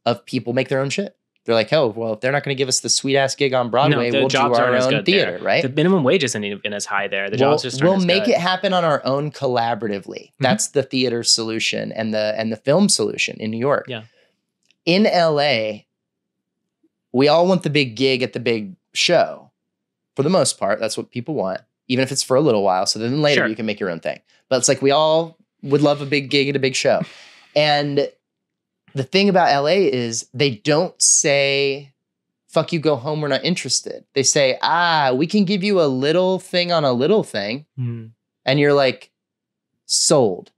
of people make their own shit. They're like, oh, well, if they're not going to give us the sweet ass gig on Broadway, we'll do our own theater, right? The minimum wage isn't even as high there. The jobs just we'll make it happen on our own collaboratively. That's the theater solution and the film solution in New York. Yeah. In LA, we all want the big gig at the big show. For the most part, that's what people want, even if it's for a little while. So then later you can make your own thing. But it's like we all would love a big gig at a big show. And the thing about LA is they don't say, fuck you, go home, we're not interested. They say, we can give you a little thing on a little thing. And you're like, sold.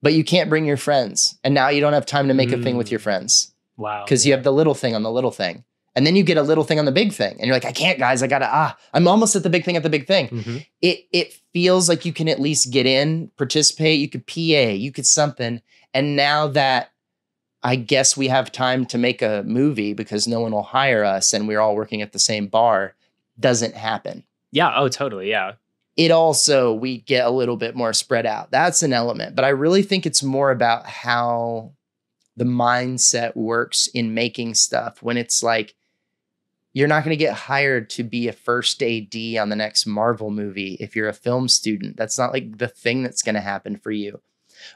But you can't bring your friends. And now you don't have time to make a thing with your friends. Wow. Because you have the little thing on the little thing. And then you get a little thing on the big thing. And you're like, I can't, guys. I gotta, I'm almost at the big thing at the big thing. It feels like you can at least get in, participate. You could PA, you could something. And now that I guess we have time to make a movie because no one will hire us and we're all working at the same bar, doesn't happen. Yeah. Oh, totally. Yeah. It also, we get a little bit more spread out. That's an element. But I really think it's more about how the mindset works in making stuff when it's like, you're not going to get hired to be a first AD on the next Marvel movie if you're a film student. That's not like the thing that's going to happen for you.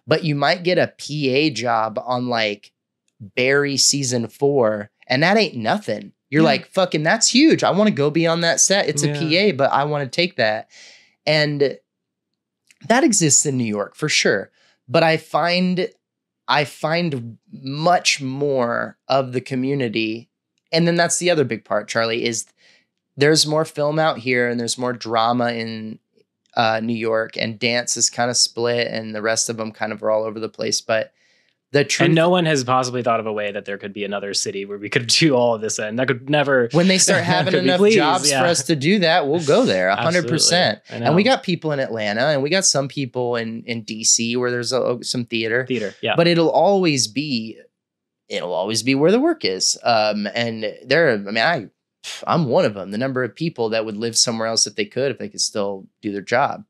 But you might get a PA job on like Barry season 4, and that ain't nothing. You're like, fucking, that's huge. I want to go be on that set. It's a PA, but I want to take that. And that exists in New York for sure. But I find much more of the community. And then that's the other big part, Charlie, is there's more film out here and there's more drama in New York, and dance is kind of split and the rest of them kind of are all over the place. But the truth, and no one has possibly thought of a way that there could be another city where we could do all of this. And that could never. When they start having enough jobs for us to do that, we'll go there 100%. And we got people in Atlanta and we got some people in DC where there's some theater. Yeah. But it'll always be where the work is. And I'm one of them. The number of people that would live somewhere else if they could still do their job.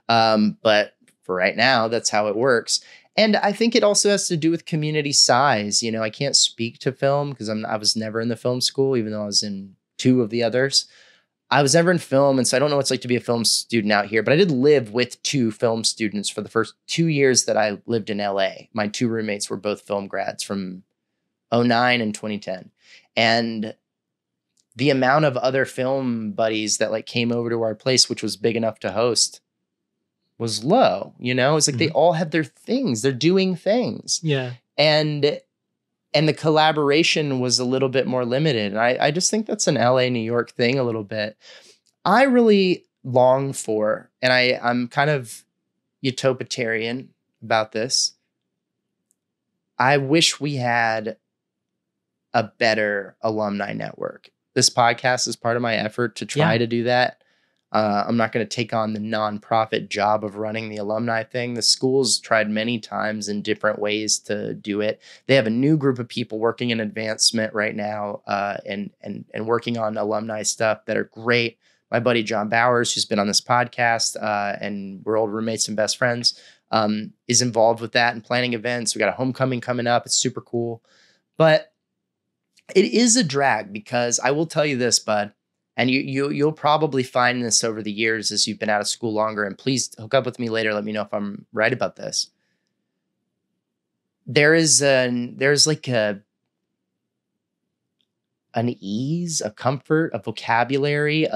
But for right now, that's how it works. And I think it also has to do with community size. You know, I can't speak to film because I was never in the film school, even though I was in 2 of the others. I was never in film, and so I don't know what it's like to be a film student out here. But I did live with 2 film students for the first 2 years that I lived in LA. My 2 roommates were both film grads from 2009 and 2010. And the amount of other film buddies that like came over to our place, which was big enough to host, was low. You know, it's like they all have their things. They're doing things. Yeah. And the collaboration was a little bit more limited. And I just think that's an LA, New York thing a little bit. I really long for, and I'm kind of utopian about this. I wish we had a better alumni network. This podcast is part of my effort to try to do that. I'm not going to take on the nonprofit job of running the alumni thing. The school's tried many times in different ways to do it. They have a new group of people working in advancement right now and working on alumni stuff that are great. My buddy John Bowers, who's been on this podcast and we're old roommates and best friends, is involved with that and planning events. We got a homecoming coming up. It's super cool. But it is a drag because I will tell you this, bud, and you'll probably find this over the years as you've been out of school longer, and please hook up with me later. Let me know if I'm right about this. There's like an ease, a comfort, a vocabulary.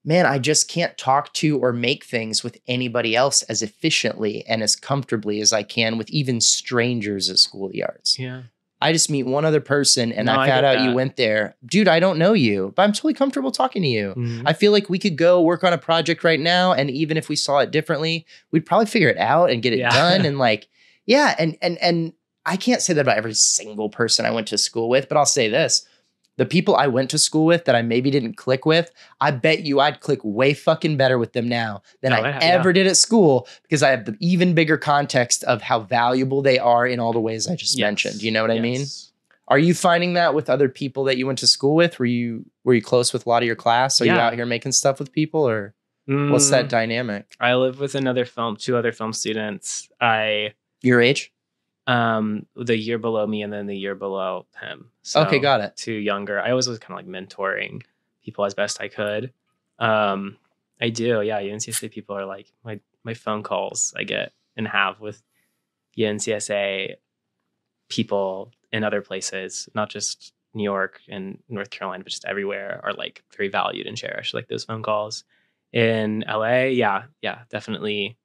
Man, I just can't talk to or make things with anybody else as efficiently and as comfortably as I can with even strangers at School of the Arts. Yeah. I just meet one other person and I found out you went there. Dude, I don't know you, but I'm totally comfortable talking to you. Mm-hmm. I feel like we could go work on a project right now. And even if we saw it differently, we'd probably figure it out and get it done. And like, and I can't say that about every single person I went to school with, but I'll say this. The people I went to school with that I maybe didn't click with, I bet you I'd click way fucking better with them now than I ever did at school because I have the even bigger context of how valuable they are in all the ways I just mentioned. You know what I mean? Are you finding that with other people that you went to school with? Were you close with a lot of your class? Are you out here making stuff with people or? What's that dynamic? I live with two other film students. Your age? The year below me and then the year below him. So okay, got it. 2 younger. I always was kind of like mentoring people as best I could. I do, yeah. UNCSA people are like my phone calls I get and have with UNCSA people in other places, not just New York and North Carolina, but just everywhere, are like very valued and cherished. Like those phone calls. In LA, yeah, definitely.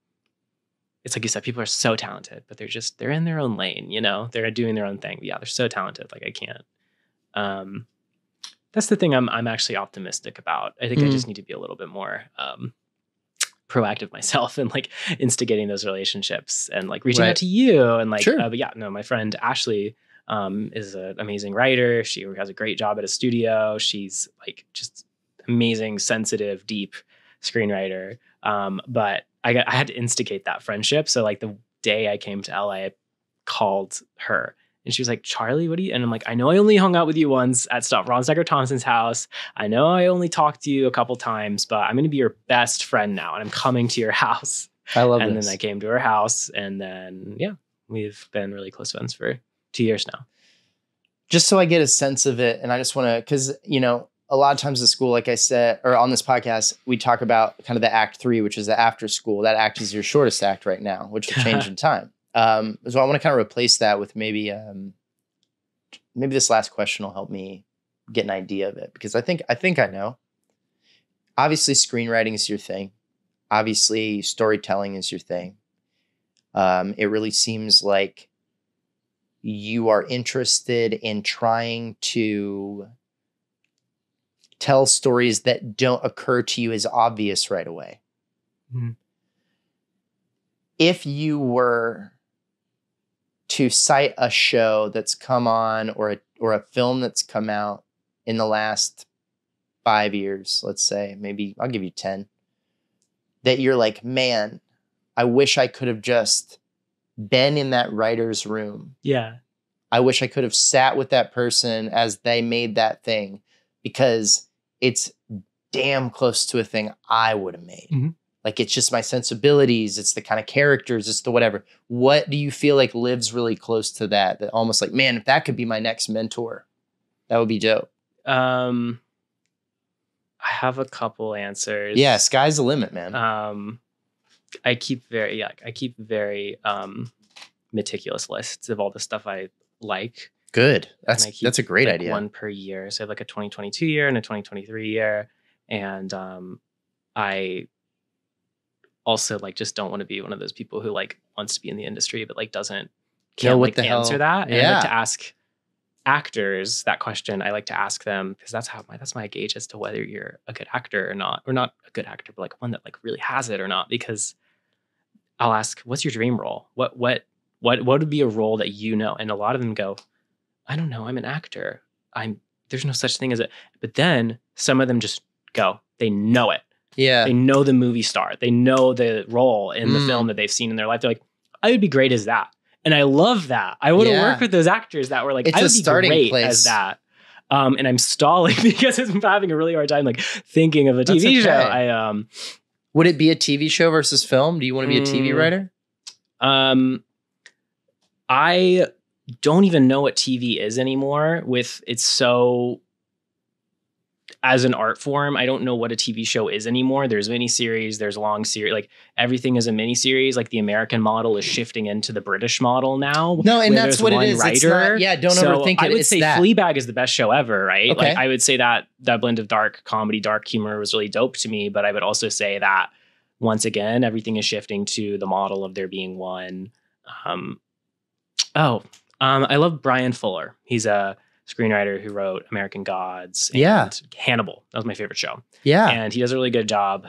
It's like you said, people are so talented, but they're in their own lane, you know, they're doing their own thing. Yeah, they're so talented. Like I can't. That's the thing I'm actually optimistic about. I think I just need to be a little bit more proactive myself and like instigating those relationships and like reaching out to you and like, but yeah, no, my friend Ashley is an amazing writer. She has a great job at a studio. She's like just amazing, sensitive, deep screenwriter. But I had to instigate that friendship. So like the day I came to LA, I called her and she was like, Charlie, what do you, and I'm like, I know I only hung out with you once at Ron Stecker Thompson's house. I know I only talked to you a couple times, but I'm going to be your best friend now. And I'm coming to your house. I love and this. Then I came to her house and then, yeah, we've been really close friends for 2 years now. Just so I get a sense of it. And I just want to, cause you know, a lot of times at school, like I said, or on this podcast, we talk about kind of the act 3, which is the after school. That act is your shortest act right now, which will change in time. So I want to kind of replace that with maybe this last question will help me get an idea of it, because I think I know. Obviously, screenwriting is your thing. Obviously, storytelling is your thing. It really seems like you are interested in trying to tell stories that don't occur to you as obvious right away. Mm-hmm. If you were to cite a show that's come on or a film that's come out in the last 5 years, let's say, maybe I'll give you 10, that you're like, man, I wish I could have just been in that writer's room. Yeah. I wish I could have sat with that person as they made that thing, because it's damn close to a thing I would have made. Mm-hmm. Like, it's just my sensibilities. It's the kind of characters. It's the whatever. What do you feel like lives really close to that? That almost like, man, if that could be my next mentor, that would be dope. I have a couple answers. Yeah, sky's the limit, man. I keep very meticulous lists of all the stuff I like. Good. That's a great idea. One per year. So I have like a 2022 year and a 2023 year. And I also like just don't want to be one of those people who like wants to be in the industry but like can't like answer that. And I like to ask actors that question. I like to ask them because that's my gauge as to whether you're a good actor or not a good actor, but like one that like really has it or not. Because I'll ask, what's your dream role? What would be a role that you know? And a lot of them go, I don't know. I'm an actor. There's no such thing as it. But then some of them just go, they know it. Yeah. They know the movie star. They know the role in the film that they've seen in their life. They're like, I would be great as that. And I love that. I want to work with those actors that were like, I would be great as that. And I'm stalling because I'm having a really hard time like thinking of a TV show. Would it be a TV show versus film? Do you want to be a TV writer? I don't even know what TV is anymore. It's so, as an art form, I don't know what a TV show is anymore. There's miniseries, there's long series, like everything is a miniseries. Like the American model is shifting into the British model now. No, and that's what it is. It's not, don't overthink it. I would say Fleabag is the best show ever, right? Okay. Like I would say that blend of dark comedy, dark humor was really dope to me. But I would also say that once again, everything is shifting to the model of there being one. I love Brian Fuller. He's a screenwriter who wrote American Gods and Hannibal. That was my favorite show. Yeah. And he does a really good job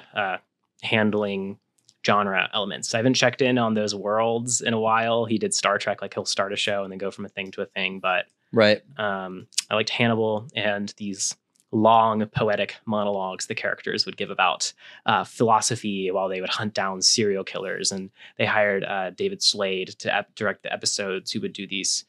handling genre elements. I haven't checked in on those worlds in a while. He did Star Trek, like he'll start a show and then go from a thing to a thing. But I liked Hannibal and these long poetic monologues the characters would give about philosophy while they would hunt down serial killers. And they hired David Slade to direct the episodes who would do these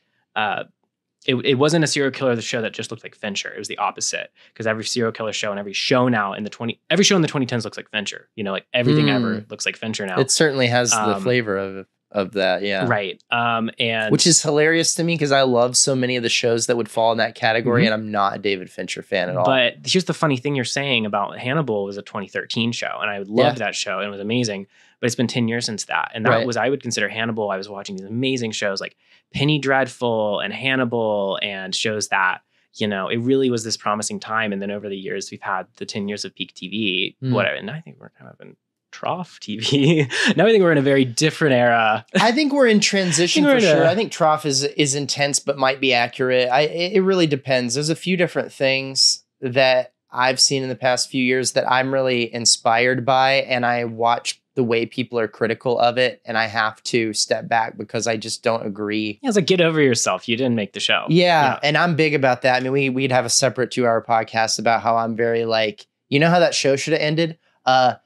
it wasn't a serial killer show that just looked like Fincher. It was the opposite, because every serial killer show and every show now in the 2010s looks like Fincher. You know, like everything ever looks like Fincher now. It certainly has the flavor of that, yeah. Right. And which is hilarious to me because I love so many of the shows that would fall in that category, and I'm not a David Fincher fan at all. But here's the funny thing you're saying about Hannibal was a 2013 show, and I loved that show and it was amazing. But it's been 10 years since that. And that was, I would consider Hannibal. I was watching these amazing shows like Penny Dreadful and Hannibal, and shows that, you know, it really was this promising time. And then over the years, we've had the 10 years of peak TV, whatever. And I think we're kind of in trough TV. Now I think we're in a very different era. I think we're in transition for sure. I think trough is intense, but might be accurate. It really depends. There's a few different things that I've seen in the past few years that I'm really inspired by, and I watch the way people are critical of it, and I have to step back because I just don't agree. Yeah, it's like, get over yourself. You didn't make the show. Yeah, and I'm big about that. I mean, we'd have a separate 2-hour podcast about how I'm very like, you know how that show should have ended?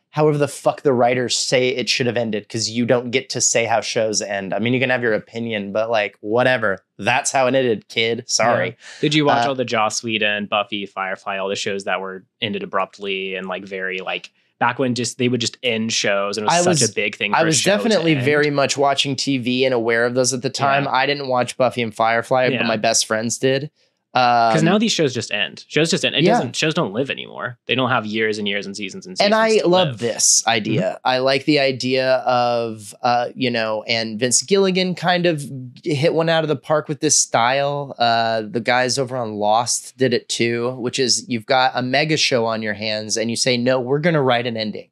However the fuck the writers say it should have ended, because you don't get to say how shows end. I mean, you can have your opinion, but like, whatever. That's how it ended, kid. Sorry. Yeah. Did you watch all the Joss Whedon, Buffy, Firefly, all the shows that were ended abruptly and like very like back when they would just end shows, and it was such a big thing. I was definitely very much watching TV and aware of those at the time. I didn't watch Buffy and Firefly, but my best friends did. Because now these shows just end. Shows just end. Shows don't live anymore. They don't have years and years and seasons and seasons. And I love this idea. I like the idea of, and Vince Gilligan kind of hit one out of the park with this style. The guys over on Lost did it too, which is you've got a mega show on your hands and you say, no, we're going to write an ending.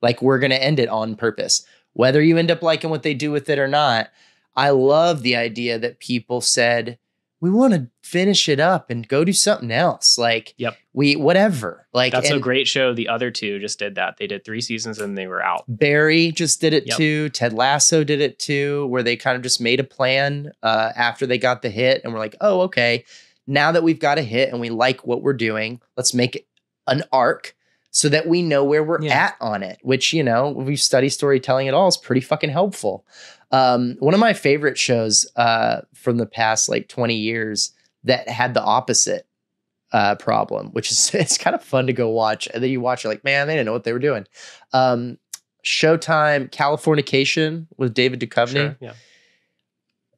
Like, we're going to end it on purpose. Whether you end up liking what they do with it or not, I love the idea that people said, we want to finish it up and go do something else. Like, whatever. Like, that's a great show. The other two just did that. They did 3 seasons and they were out. Barry just did it too. Ted Lasso did it too, where they kind of just made a plan after they got the hit. And we're like, oh, okay, now that we've got a hit and we like what we're doing, let's make it an arc so that we know where we're at on it, which, you know, we study storytelling at all is pretty fucking helpful. One of my favorite shows from the past like 20 years that had the opposite problem, which is it's kind of fun to go watch. And then you watch, you're like, man, they didn't know what they were doing. Showtime, Californication with David Duchovny. Sure, yeah.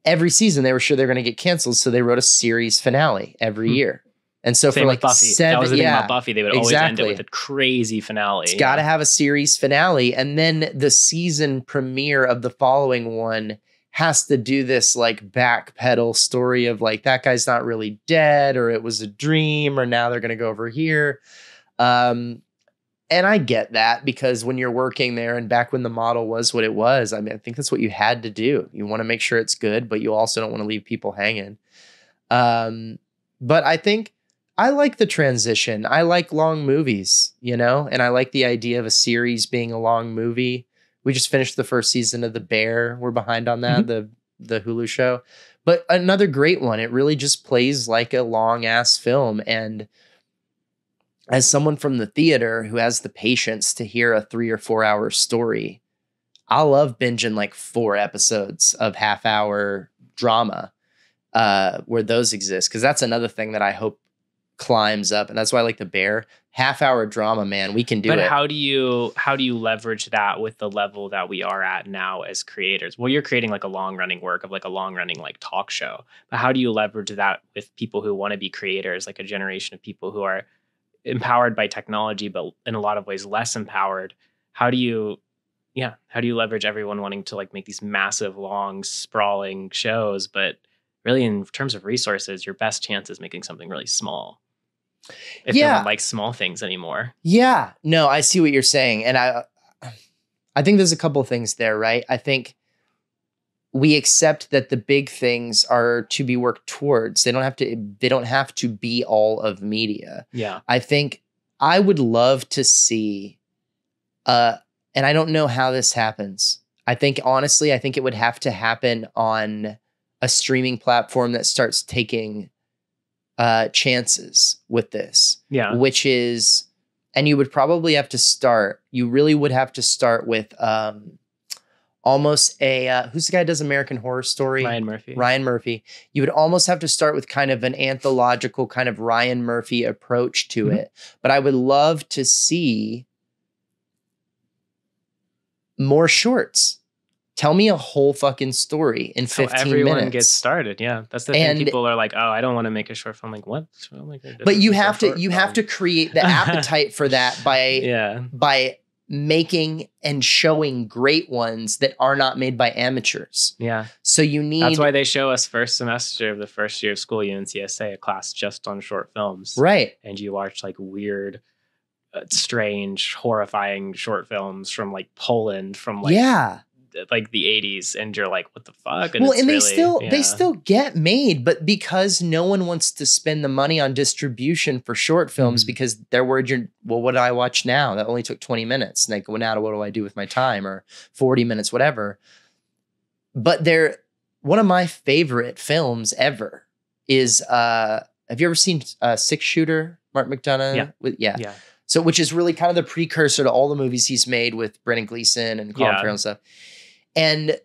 Every season they were sure they were going to get canceled, so they wrote a series finale every year. And so Same for like Buffy. 7, that was the thing about Buffy. They would always end it with a crazy finale. It's got to have a series finale. And then the season premiere of the following one has to do this like backpedal story of like, that guy's not really dead, or it was a dream, or now they're going to go over here. And I get that, because when you're working there and back when the model was what it was, I mean, I think that's what you had to do. You want to make sure it's good, but you also don't want to leave people hanging. But I think I like the transition. I like long movies, you know, and I like the idea of a series being a long movie. We just finished the first season of The Bear. We're behind on that, the Hulu show. But another great one. It really just plays like a long ass film. And as someone from the theater who has the patience to hear a 3 or 4 hour story, I love binging like 4 episodes of half-hour drama where those exist. Because that's another thing that I hope climbs up, and that's why I like The Bear. Half-hour drama, man, we can do it. But how do you leverage that with the level that we are at now as creators? Well, you're creating like a long-running work of like a long-running like talk show, but how do you leverage that with people who want to be creators, like a generation of people who are empowered by technology, but in a lot of ways less empowered? How do you leverage everyone wanting to like make these massive, long, sprawling shows, but really in terms of resources, your best chance is making something really small? If no one likes small things anymore. Yeah, no, I see what you're saying. And I think there's a couple of things there, right? I think we accept that the big things are to be worked towards. They don't have to be all of media. Yeah. I think I would love to see, and I don't know how this happens. I think it would have to happen on a streaming platform that starts taking chances with this. Yeah. Which is, and you really would have to start with almost a who's the guy who does American Horror Story? Ryan Murphy. Ryan Murphy. You would almost have to start with kind of an anthological kind of Ryan Murphy approach to it. But I would love to see more shorts. Tell me a whole fucking story in 15 minutes. Everyone gets started. Yeah. That's the thing. People are like, oh, I don't want to make a short film. Like, what? But you have to create the appetite for that by making and showing great ones that are not made by amateurs. Yeah. So you need... That's why they show us first semester of the first year of school, UNCSA, a class just on short films. Right. And you watch like weird, strange, horrifying short films from like Poland, from like... Yeah. Like the 80s, and you're like, what the fuck? And they still get made, but because no one wants to spend the money on distribution for short films because they're worried what do I watch now? That only took 20 minutes. Like, well, now what do I do with my time? Or 40 minutes, whatever. But they're one of my favorite films ever is have you ever seen Six Shooter, Mark McDonagh? Yeah. So, which is really kind of the precursor to all the movies he's made with Brendan Gleeson and Colin Farrell and stuff. And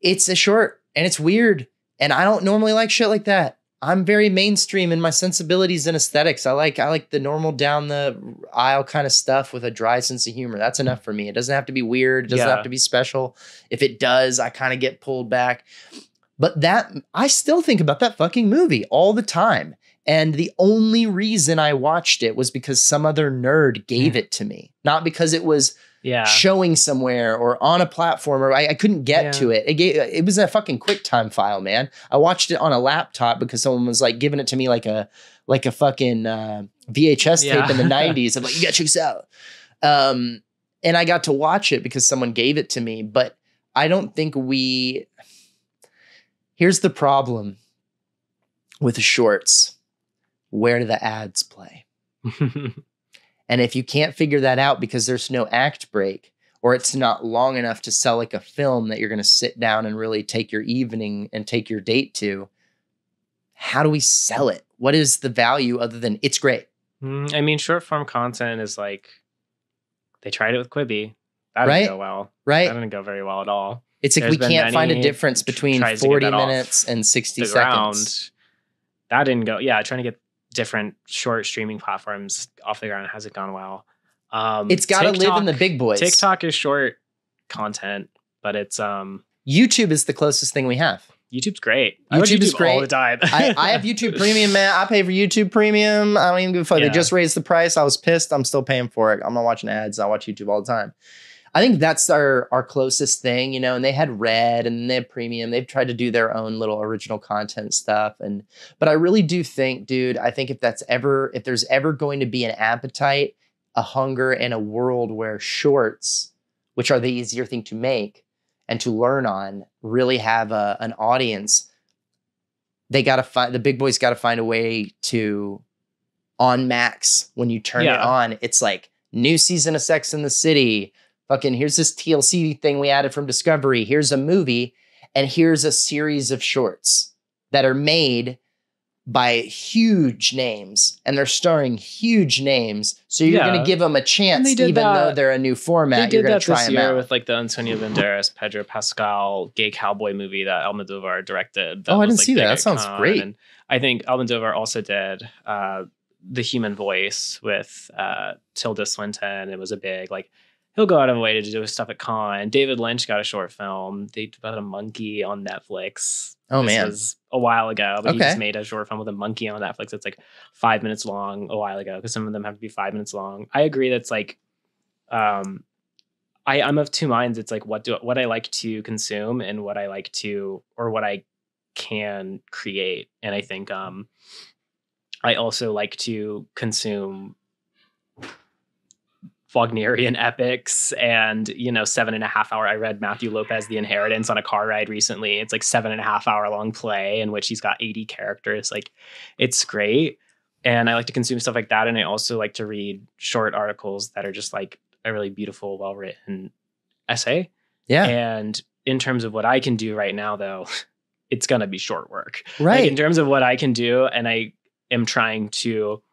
it's a short and it's weird. And I don't normally like shit like that. I'm very mainstream in my sensibilities and aesthetics. I like the normal down the aisle kind of stuff with a dry sense of humor. That's enough for me. It doesn't have to be weird. It doesn't have to be special. If it does, I kind of get pulled back. But I still think about that fucking movie all the time. And the only reason I watched it was because some other nerd gave it to me. Not because it was showing somewhere or on a platform, or I couldn't get to it. It was a fucking QuickTime file, man. I watched it on a laptop because someone was like giving it to me like a fucking VHS tape in the 90s. I'm like, you gotta check this out. And I got to watch it because someone gave it to me. But I don't think here's the problem with the shorts. Where do the ads play? And if you can't figure that out because there's no act break, or it's not long enough to sell like a film that you're going to sit down and really take your evening and take your date to, how do we sell it? What is the value other than it's great? I mean, short form content is like, they tried it with Quibi. That didn't go well. Right. That didn't go very well at all. It's like we can't find a difference between 40 minutes and 60 seconds. That didn't go. Yeah, trying to get different short streaming platforms off the ground hasn't gone well. It's got to live in the big boys. TikTok is short content, but it's YouTube is the closest thing we have. YouTube's great. YouTube is great all the time. I have YouTube Premium, man. I pay for YouTube Premium. I don't even give a fuck. They just raised the price. I was pissed. I'm still paying for it. I'm not watching ads. I watch YouTube all the time. I think that's our closest thing, you know, and they had Red and they had Premium. They've tried to do their own little original content stuff. But I really do think, dude, I think if there's ever going to be an appetite, a hunger, and a world where shorts, which are the easier thing to make and to learn on, really have an audience, the big boys got to find a way to, on Max, when you turn it on, it's like new season of Sex and the City. Fucking here's this TLC thing we added from Discovery. Here's a movie, and here's a series of shorts that are made by huge names, and they're starring huge names. So you're going to give them a chance, even though they're a new format. You're going to try them out. With like the Antonio Banderas, Pedro Pascal, gay cowboy movie that Almodovar directed. I didn't see that. That sounds great. And I think Almodovar also did The Human Voice with Tilda Swinton. It was a big like. He'll go out of the way to do stuff at Con. David Lynch got a short film. They did about a monkey on Netflix. Oh, this man. was a while ago, but he just made a short film with a monkey on Netflix. It's like 5 minutes long a while ago because some of them have to be 5 minutes long. I agree. That's like, I'm of two minds. It's like, what I like to consume and what I like to, or what I can create. And I think I also like to consume Wagnerian epics and, 7.5 hour. I read Matthew Lopez, The Inheritance on a car ride recently. It's like 7.5 hour long play in which he's got 80 characters. Like it's great. And I like to consume stuff like that. And I also like to read short articles that are just like a really beautiful, well-written essay. Yeah. And in terms of what I can do right now, though, it's going to be short work. Right. Like in terms of what I can do. And I am trying to,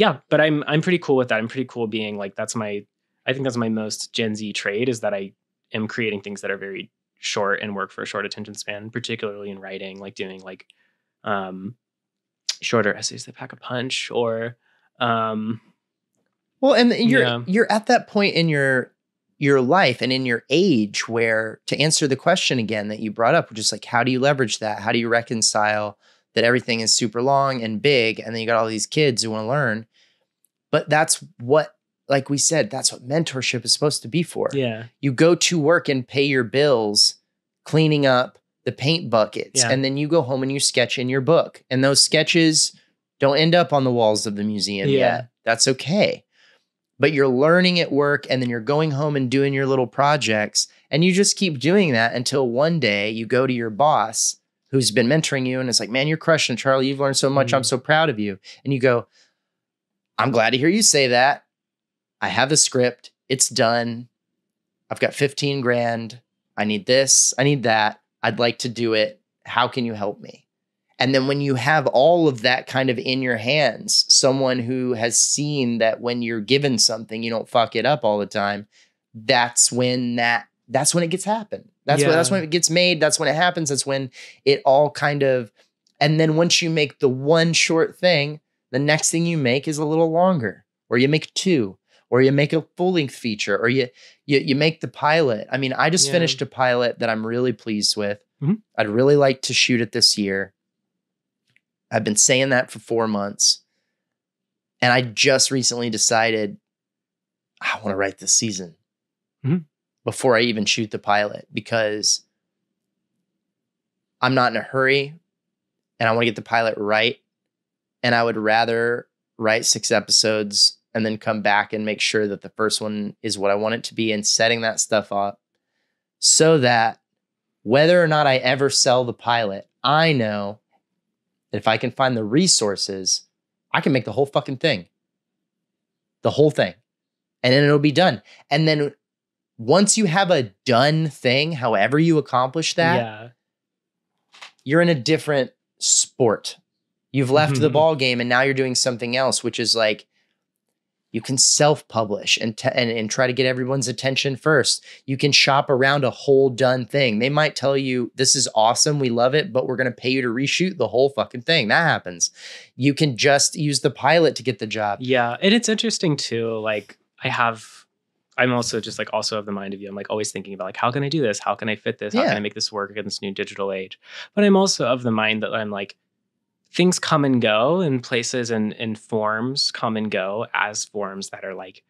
yeah, but I'm pretty cool with that. I'm pretty cool being like, I I think that's my most Gen Z trait, is that I am creating things that are very short and work for a short attention span, particularly in writing, like doing like shorter essays that pack a punch, or well, and you're at that point in your life and in your age where, to answer the question again that you brought up, which is like, how do you leverage that? How do you reconcile that everything is super long and big, and then you got all these kids who want to learn? But that's what, like we said, that's what mentorship is supposed to be for. Yeah. You go to work and pay your bills cleaning up the paint buckets, and then you go home and you sketch in your book. And those sketches don't end up on the walls of the museum yet. That's okay. But you're learning at work, and then you're going home and doing your little projects, and you just keep doing that until one day you go to your boss who's been mentoring you and it's like, man, you're crushing it, Charlie. You've learned so much. I'm so proud of you. And you go, I'm glad to hear you say that. I have the script. It's done. I've got 15 grand. I need this. I need that. I'd like to do it. How can you help me? And then when you have all of that kind of in your hands, someone who has seen that when you're given something, you don't fuck it up all the time. That's when it gets happen. That's when it gets made. That's when it happens. That's when it all kind of, and then once you make the one short thing, the next thing you make is a little longer, or you make two, or you make a full length feature, or you make the pilot. I mean, I just finished a pilot that I'm really pleased with. Mm-hmm. I'd really like to shoot it this year. I've been saying that for 4 months. And I just recently decided I want to write this season before I even shoot the pilot, because I'm not in a hurry and I want to get the pilot right. And I would rather write 6 episodes and then come back and make sure that the first one is what I want it to be, and setting that stuff up so that whether or not I ever sell the pilot, I know that if I can find the resources, I can make the whole fucking thing. The whole thing. And then it'll be done. And then once you have a done thing, however you accomplish that, you're in a different sport. You've left the ball game and now you're doing something else, which is like, you can self-publish and try to get everyone's attention first. You can shop around a whole done thing. They might tell you, this is awesome, we love it, but we're going to pay you to reshoot the whole fucking thing. That happens. You can just use the pilot to get the job. Yeah, and it's interesting too. Like, I'm also just like also of the mind of you. I'm like always thinking about like, how can I do this? How can I fit this? How can I make this work in this new digital age? But I'm also of the mind that I'm like, things come and go, and places and forms come and go as forms that are like,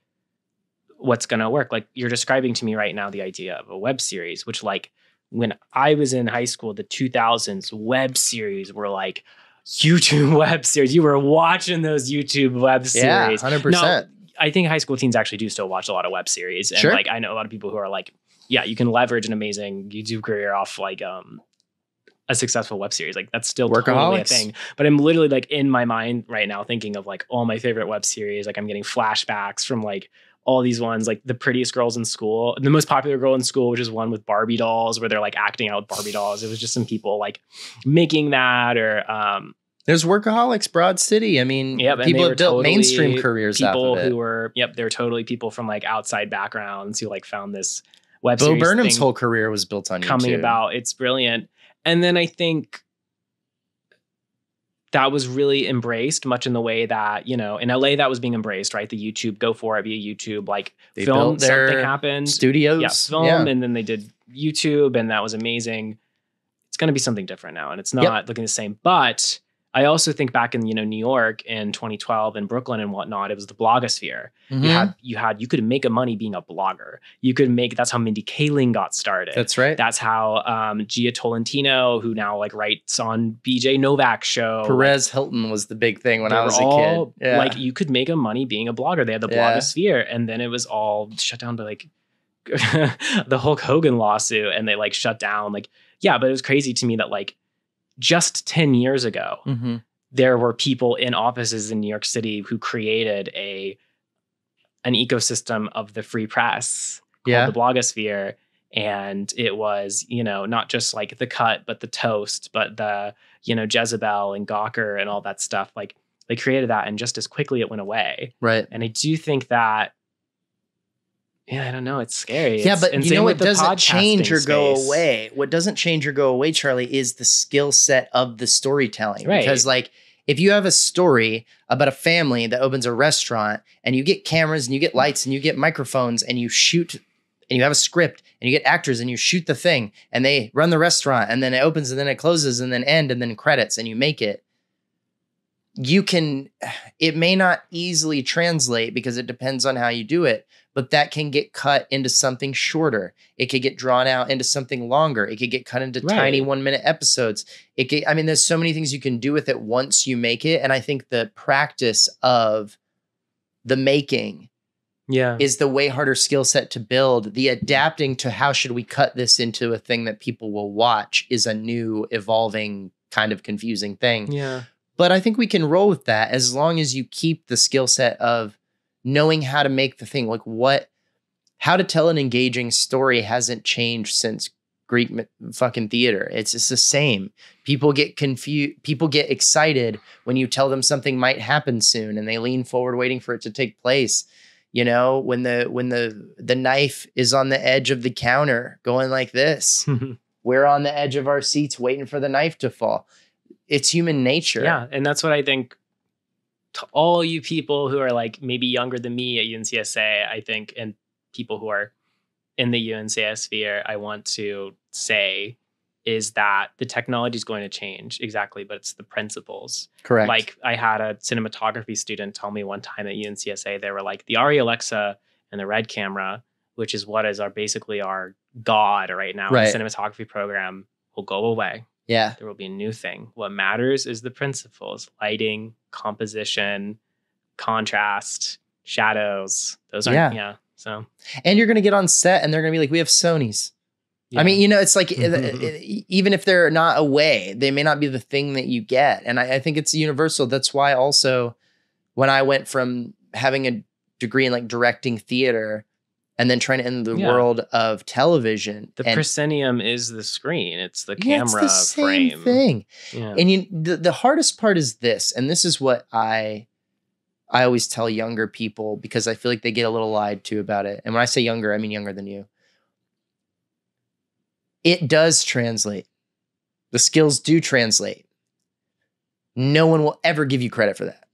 what's going to work? Like, you're describing to me right now the idea of a web series, which like when I was in high school, the 2000s, web series were like YouTube web series. You were watching those YouTube web series. Yeah, 100%. Now, I think high school teens actually do still watch a lot of web series. And like, I know a lot of people who are like, yeah, you can leverage an amazing YouTube career off like, a successful web series. Like, that's still totally a thing. But I'm literally like in my mind right now thinking of like all my favorite web series. Like, I'm getting flashbacks from like all these ones, like The Prettiest Girls in School, the most popular girl in school, which is one with Barbie dolls where they're like acting out with Barbie dolls. It was just some people like making that, or there's Workaholics, Broad City. I mean, people have built mainstream careers out of it. People who were, they're totally people from like outside backgrounds who like found this web Bo series. Burnham's whole career was built on coming YouTube. About. It's brilliant. And then I think that was really embraced much in the way that, you know, in LA that was being embraced, right? The YouTube, go for it, be a YouTube, like they film, something happened. Studios. Yeah, film, and then they did YouTube, and that was amazing. It's going to be something different now, and it's not looking the same. But I also think back in, you know, New York in 2012 and Brooklyn and whatnot, it was the blogosphere. You could make a money being a blogger. That's how Mindy Kaling got started. That's right. That's how Gia Tolentino, who now like writes on BJ Novak's show. Perez Hilton was the big thing when I was a kid. Yeah. Like, you could make a money being a blogger. They had the blogosphere, and then it was all shut down by like the Hulk Hogan lawsuit, and they like shut down. Like, but it was crazy to me that like, just 10 years ago, there were people in offices in New York City who created an ecosystem of the free press called the blogosphere. And it was, you know, not just like The Cut, but The Toast, but the, you know, Jezebel and Gawker and all that stuff. Like, they created that, and just as quickly it went away. Right. And I do think that Yeah, I don't know. It's scary. Yeah, but you know what doesn't change or go away? What doesn't change or go away, Charlie, is the skill set of the storytelling. Right. Because like, if you have a story about a family that opens a restaurant and you get cameras and you get lights and you get microphones and you shoot and you have a script and you get actors and you shoot the thing and they run the restaurant and then it opens and then it closes and then end and then credits and you make it. It may not easily translate because it depends on how you do it, but that can get cut into something shorter. It could get drawn out into something longer. It could get cut into tiny 1-minute episodes. There's so many things you can do with it once you make it. And I think the practice of the making is the way harder skill set to build. The adapting to how should we cut this into a thing that people will watch is a new, evolving, kind of confusing thing. Yeah. But I think we can roll with that as long as you keep the skill set of knowing how to make the thing. Like how to tell an engaging story hasn't changed since Greek fucking theater. It's just the same. People get confused. People get excited when you tell them something might happen soon and they lean forward waiting for it to take place. You know, when the knife is on the edge of the counter going like this, we're on the edge of our seats waiting for the knife to fall. It's human nature. Yeah. And that's what I think to all you people who are like maybe younger than me at UNCSA, I think, and people who are in the UNCS sphere, I want to say is that the technology is going to change. Exactly. But it's the principles. Correct. Like I had a cinematography student tell me one time at UNCSA, they were like, the ARRI Alexa and the Red camera, which is what is basically our God right now, the cinematography program, will go away. Yeah. There will be a new thing. What matters is the principles: lighting, composition, contrast, shadows. Those are so. And you're going to get on set and they're going to be like, we have Sonys. Yeah. I mean, you know, it's like, even if they're not away, they may not be the thing that you get. And I think it's universal. That's why also when I went from having a degree in like directing theater and then trying to enter the world of television. The proscenium is the screen. It's the camera it's the frame. Same thing. Yeah. And the hardest part is this, and this is what I always tell younger people because I feel like they get a little lied to about it. And when I say younger, I mean younger than you. It does translate. The skills do translate. No one will ever give you credit for that.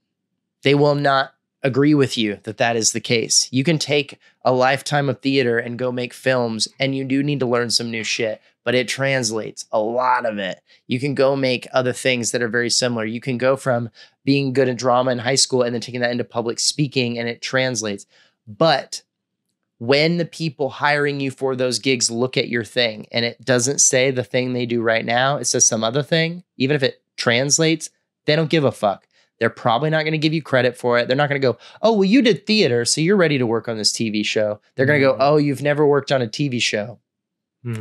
They will not agree with you that that is the case. You can take a lifetime of theater and go make films, and you do need to learn some new shit, but it translates a lot of it. You can go make other things that are very similar. You can go from being good at drama in high school and then taking that into public speaking, and it translates. But when the people hiring you for those gigs look at your thing and it doesn't say the thing they do right now, it says some other thing, even if it translates, they don't give a fuck. They're probably not going to give you credit for it. They're not going to go, oh, well, you did theater, so you're ready to work on this TV show. They're going to go, oh, you've never worked on a TV show.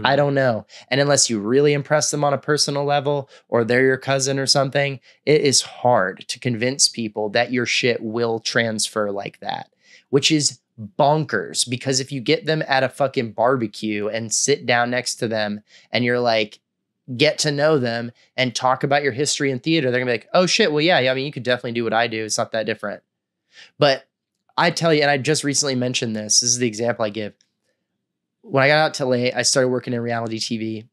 I don't know. And unless you really impress them on a personal level or they're your cousin or something, it is hard to convince people that your shit will transfer like that, which is bonkers. Because if you get them at a fucking barbecue and sit down next to them and you're like, get to know them and talk about your history in theater, they're gonna be like, oh shit, well, yeah, I mean, you could definitely do what I do. It's not that different. But I tell you, and I just recently mentioned this is the example I give. When I got out to LA, I started working in reality TV.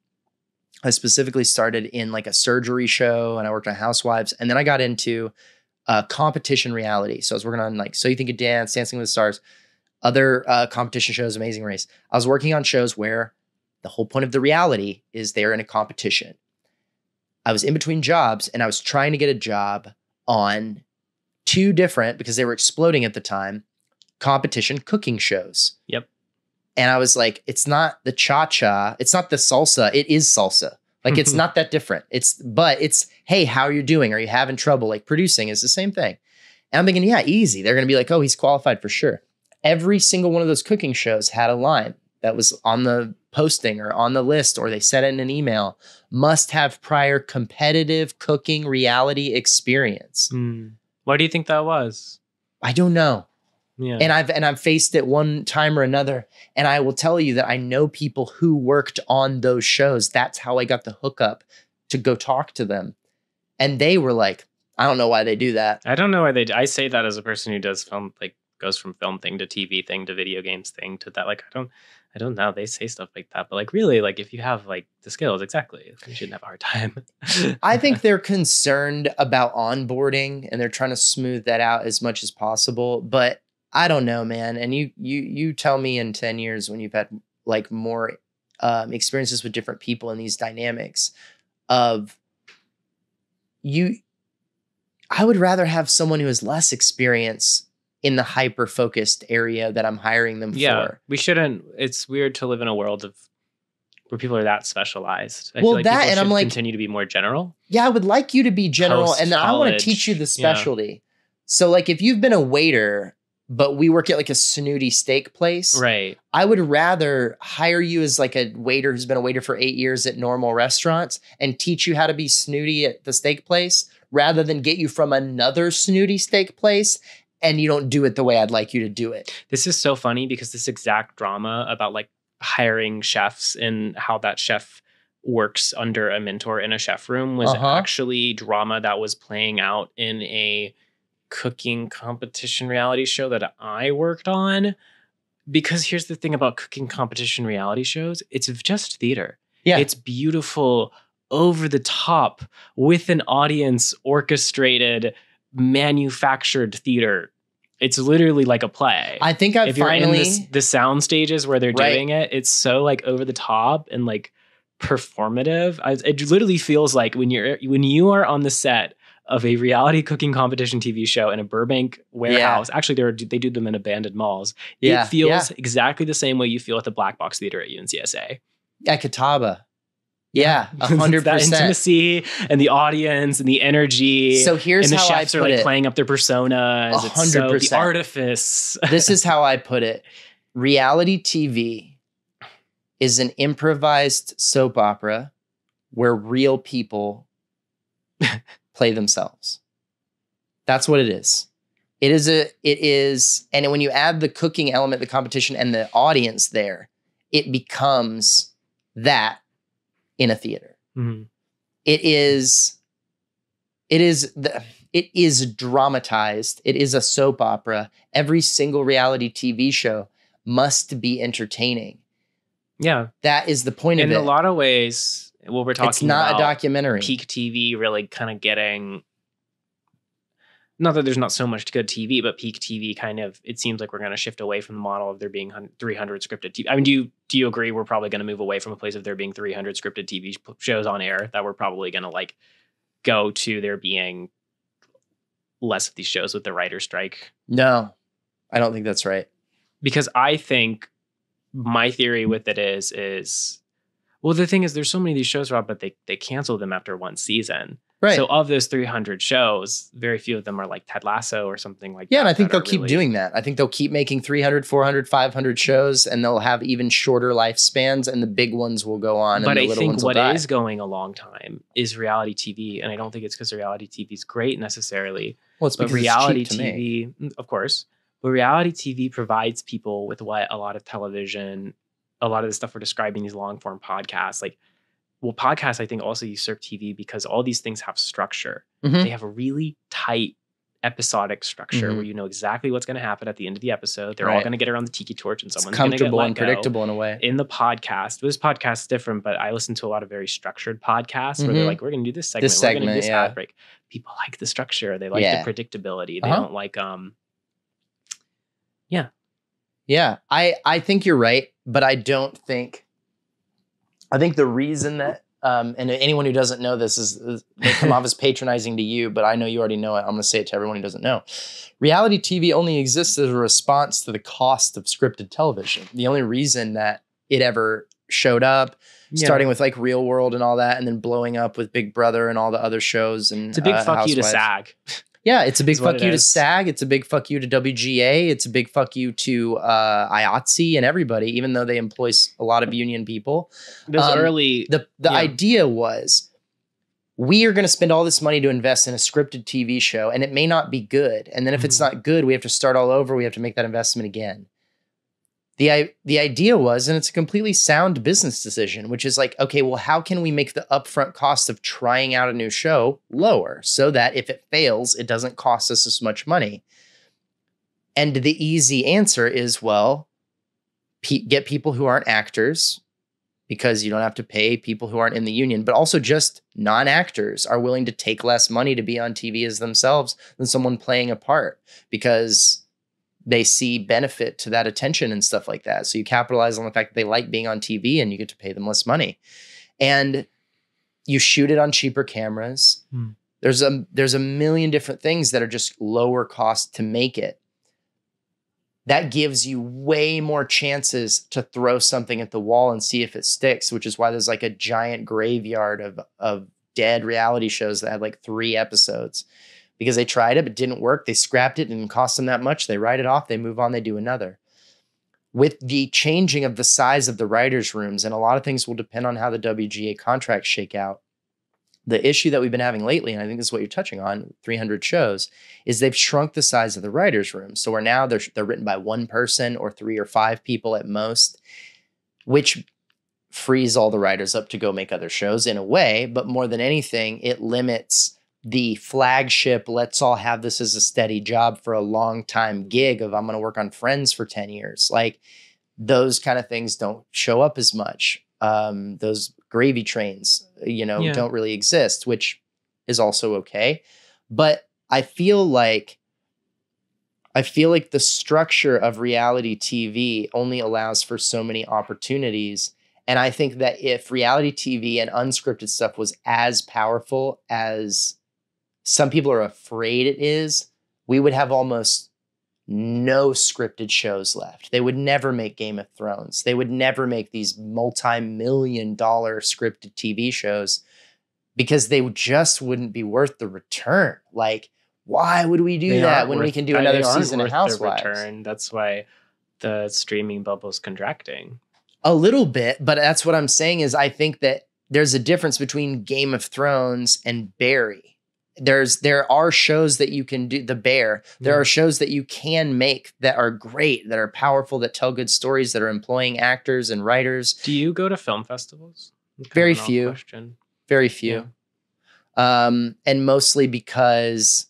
I specifically started in like a surgery show and I worked on Housewives. And then I got into competition reality. So I was working on like So You Think You Dance, Dancing with the Stars, other competition shows, Amazing Race. I was working on shows where the whole point of the reality is they're in a competition. I was in between jobs and I was trying to get a job on 2 different, because they were exploding at the time, competition cooking shows. Yep. And I was like, it's not the cha-cha. It's not the salsa. It is salsa. Like, it's not that different. But it's, hey, how are you doing? Are you having trouble? Like, producing is the same thing. And I'm thinking, yeah, easy. They're going to be like, oh, he's qualified for sure. Every single one of those cooking shows had a line that was on the posting or on the list, or they said it in an email, must have prior competitive cooking reality experience. Why do you think that was? I don't know. Yeah. And I've faced it one time or another. And I will tell you that I know people who worked on those shows. That's how I got the hookup to go talk to them. And they were like, I don't know why they do that. I don't know why they do. I say that as a person who does film, like goes from film thing to TV thing to video games thing to that. Like, I don't know. They say stuff like that, but like really, like if you have like the skills, exactly, you shouldn't have a hard time. I think they're concerned about onboarding and they're trying to smooth that out as much as possible. But I don't know, man. And you tell me in 10 years when you've had like more experiences with different people in these dynamics of you. I would rather have someone who has less experience in the hyper-focused area that I'm hiring them for. We shouldn't. It's weird to live in a world of where people are that specialized. I well, feel like that, and I'm like, continue to be more general. Yeah, I would like you to be general, and then I want to teach you the specialty. Yeah. So, like, if you've been a waiter, but we work at like a snooty steak place, right? I would rather hire you as like a waiter who's been a waiter for 8 years at normal restaurants and teach you how to be snooty at the steak place, rather than get you from another snooty steak place and you don't do it the way I'd like you to do it. This is so funny because this exact drama about like hiring chefs and how that chef works under a mentor in a chef room was actually drama that was playing out in a cooking competition reality show that I worked on. Because here's the thing about cooking competition reality shows, it's just theater. Yeah. It's beautiful, over the top, with an audience, orchestrated, manufactured theater. It's literally like a play. I think I've finally... If you're in the sound stages where they're doing it, it's so like over the top and like performative. It literally feels like when you are on the set of a reality cooking competition TV show in a Burbank warehouse. Yeah. Actually, they do them in abandoned malls. Yeah. It feels exactly the same way you feel at the Black Box Theater at UNCSA. At Catawba. Yeah, 100%. That intimacy and the audience and the energy. So here's and the how chefs I are put like it. Playing up their personas. 100%. The artifice. This is how I put it. Reality TV is an improvised soap opera where real people play themselves. That's what it is. It is, and when you add the cooking element, the competition, and the audience there, it becomes that in a theater. Mm-hmm. It is dramatized. It is a soap opera. Every single reality TV show must be entertaining. Yeah. That is the point of it. In a lot of ways, what we're talking about. It's not a documentary. Peak TV really kind of getting, not that there's not so much good TV, but peak TV kind of, it seems like we're going to shift away from the model of there being 300 scripted TV. I mean, do you agree we're probably going to move away from a place of there being 300 scripted TV shows on air, that we're probably going to like go to there being less of these shows with the writer's strike? No, I don't think that's right. Because I think my theory with it is, well, the thing is there's so many of these shows, Rob, but they cancel them after one season. Right. So of those 300 shows, very few of them are like Ted Lasso or something like that. Yeah, and I think they'll keep doing that. I think they'll keep making 300, 400, 500 shows, and they'll have even shorter lifespans, and the big ones will go on, but and the little ones will die. But I think what is going a long time is reality TV, and I don't think it's because reality TV is great necessarily. Well, it's because reality it's cheap to TV, make. Of course, but reality TV provides people with what a lot of television, a lot of the stuff we're describing, these long form podcasts, like. Well, podcasts, I think, also usurp TV because all these things have structure. Mm-hmm. They have a really tight episodic structure where you know exactly what's going to happen at the end of the episode. They're all going to get around the tiki torch and someone's going to get let go. Comfortable and predictable in a way. In the podcast, this podcast is different, but I listen to a lot of very structured podcasts where they're like, we're going to do this segment. We're going to do this ad break. People like the structure. They like the predictability. They don't like, Yeah, I think you're right, but I don't think... I think the reason that, and anyone who doesn't know this is they come off as patronizing to you, but I know you already know it. I'm going to say it to everyone who doesn't know. Reality TV only exists as a response to the cost of scripted television. The only reason that it ever showed up, starting with like Real World and all that, and then blowing up with Big Brother and all the other shows. And it's a big fuck you to SAG. Yeah, it's a big fuck you to SAG. It's a big fuck you to WGA. It's a big fuck you to IATSE and everybody, even though they employ a lot of union people. The idea was, we are going to spend all this money to invest in a scripted TV show, and it may not be good. And then if it's not good, we have to start all over. We have to make that investment again. The idea was, and it's a completely sound business decision, which is like, okay, well, how can we make the upfront cost of trying out a new show lower so that if it fails, it doesn't cost us as much money? And the easy answer is, well, get people who aren't actors, because you don't have to pay people who aren't in the union, but also just non-actors are willing to take less money to be on TV as themselves than someone playing a part, because they see benefit to that attention and stuff like that. So you capitalize on the fact that they like being on TV and you get to pay them less money. And you shoot it on cheaper cameras. There's a million different things that are just lower cost to make it. That gives you way more chances to throw something at the wall and see if it sticks, which is why there's like a giant graveyard of dead reality shows that had like 3 episodes, because they tried it, but didn't work. They scrapped it, didn't cost them that much. They write it off, they move on, they do another. With the changing of the size of the writers' rooms, and a lot of things will depend on how the WGA contracts shake out. The issue that we've been having lately, and I think this is what you're touching on, 300 shows, is they've shrunk the size of the writers' room. So where now they're written by 1 person or 3 or 5 people at most, which frees all the writers up to go make other shows in a way. But more than anything, it limits the flagship, let's all have this as a steady job for a long time gig of I'm going to work on Friends for 10 years. Like those kind of things don't show up as much. Those gravy trains, don't really exist, which is also okay. But I feel like the structure of reality TV only allows for so many opportunities. And I think that if reality TV and unscripted stuff was as powerful as some people are afraid it is, we would have almost no scripted shows left. They would never make Game of Thrones. They would never make these multi-million-dollar scripted TV shows, because they just wouldn't be worth the return. Like, why would we do that when we can do another season of Housewives? That's why the streaming bubble's contracting. A little bit, but that's what I'm saying is I think that there's a difference between Game of Thrones and Barry. There are shows that you can do, The Bear. There are shows that you can make that are great, that are powerful, that tell good stories, that are employing actors and writers. Do you go to film festivals? Very few. Very few. Yeah. And mostly because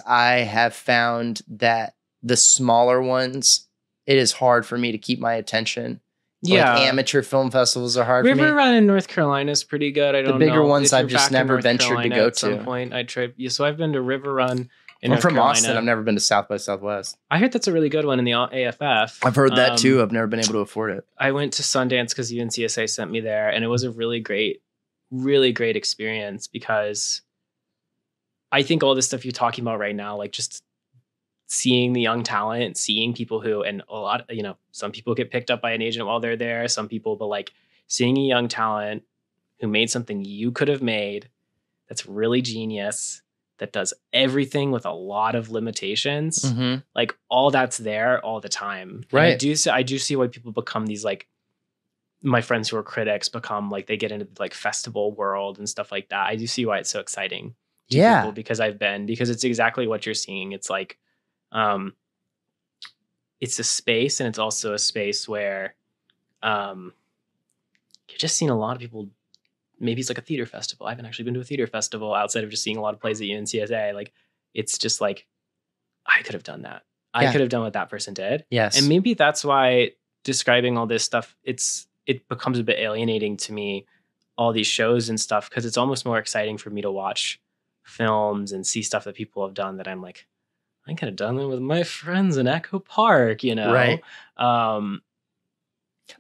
I have found that the smaller ones, it is hard for me to keep my attention. Yeah, like amateur film festivals are hard for me. River Run in North Carolina is pretty good. I don't know. The bigger ones I've just never ventured to go to. At some point, I tried. Yeah, so I've been to River Run in I'm North from Carolina. Austin. I've never been to South by Southwest. I heard that's a really good one in the AFF. I've heard that too. I've never been able to afford it. I went to Sundance because UNCSA sent me there, and it was a really great experience, because I think all this stuff you're talking about right now, like just seeing the young talent, seeing people who, and a lot, some people get picked up by an agent while they're there, some people, but like seeing a young talent who made something you could have made that's really genius, that does everything with a lot of limitations, like all that's there all the time. Right. And I do see why people become these, like my friends who are critics become like, they get into the like festival world and stuff like that. I do see why it's so exciting to people, because it's exactly what you're seeing. It's like, it's a space, and it's also a space where you're just seeing a lot of people. Maybe it's like a theater festival. I haven't actually been to a theater festival outside of just seeing a lot of plays at UNCSA. Like, it's just like, I could have done that. I could have done what that person did. Yes. And maybe that's why describing all this stuff, it becomes a bit alienating to me, all these shows and stuff, because it's almost more exciting for me to watch films and see stuff that people have done that I'm like, I could have done that with my friends in Echo Park, Right.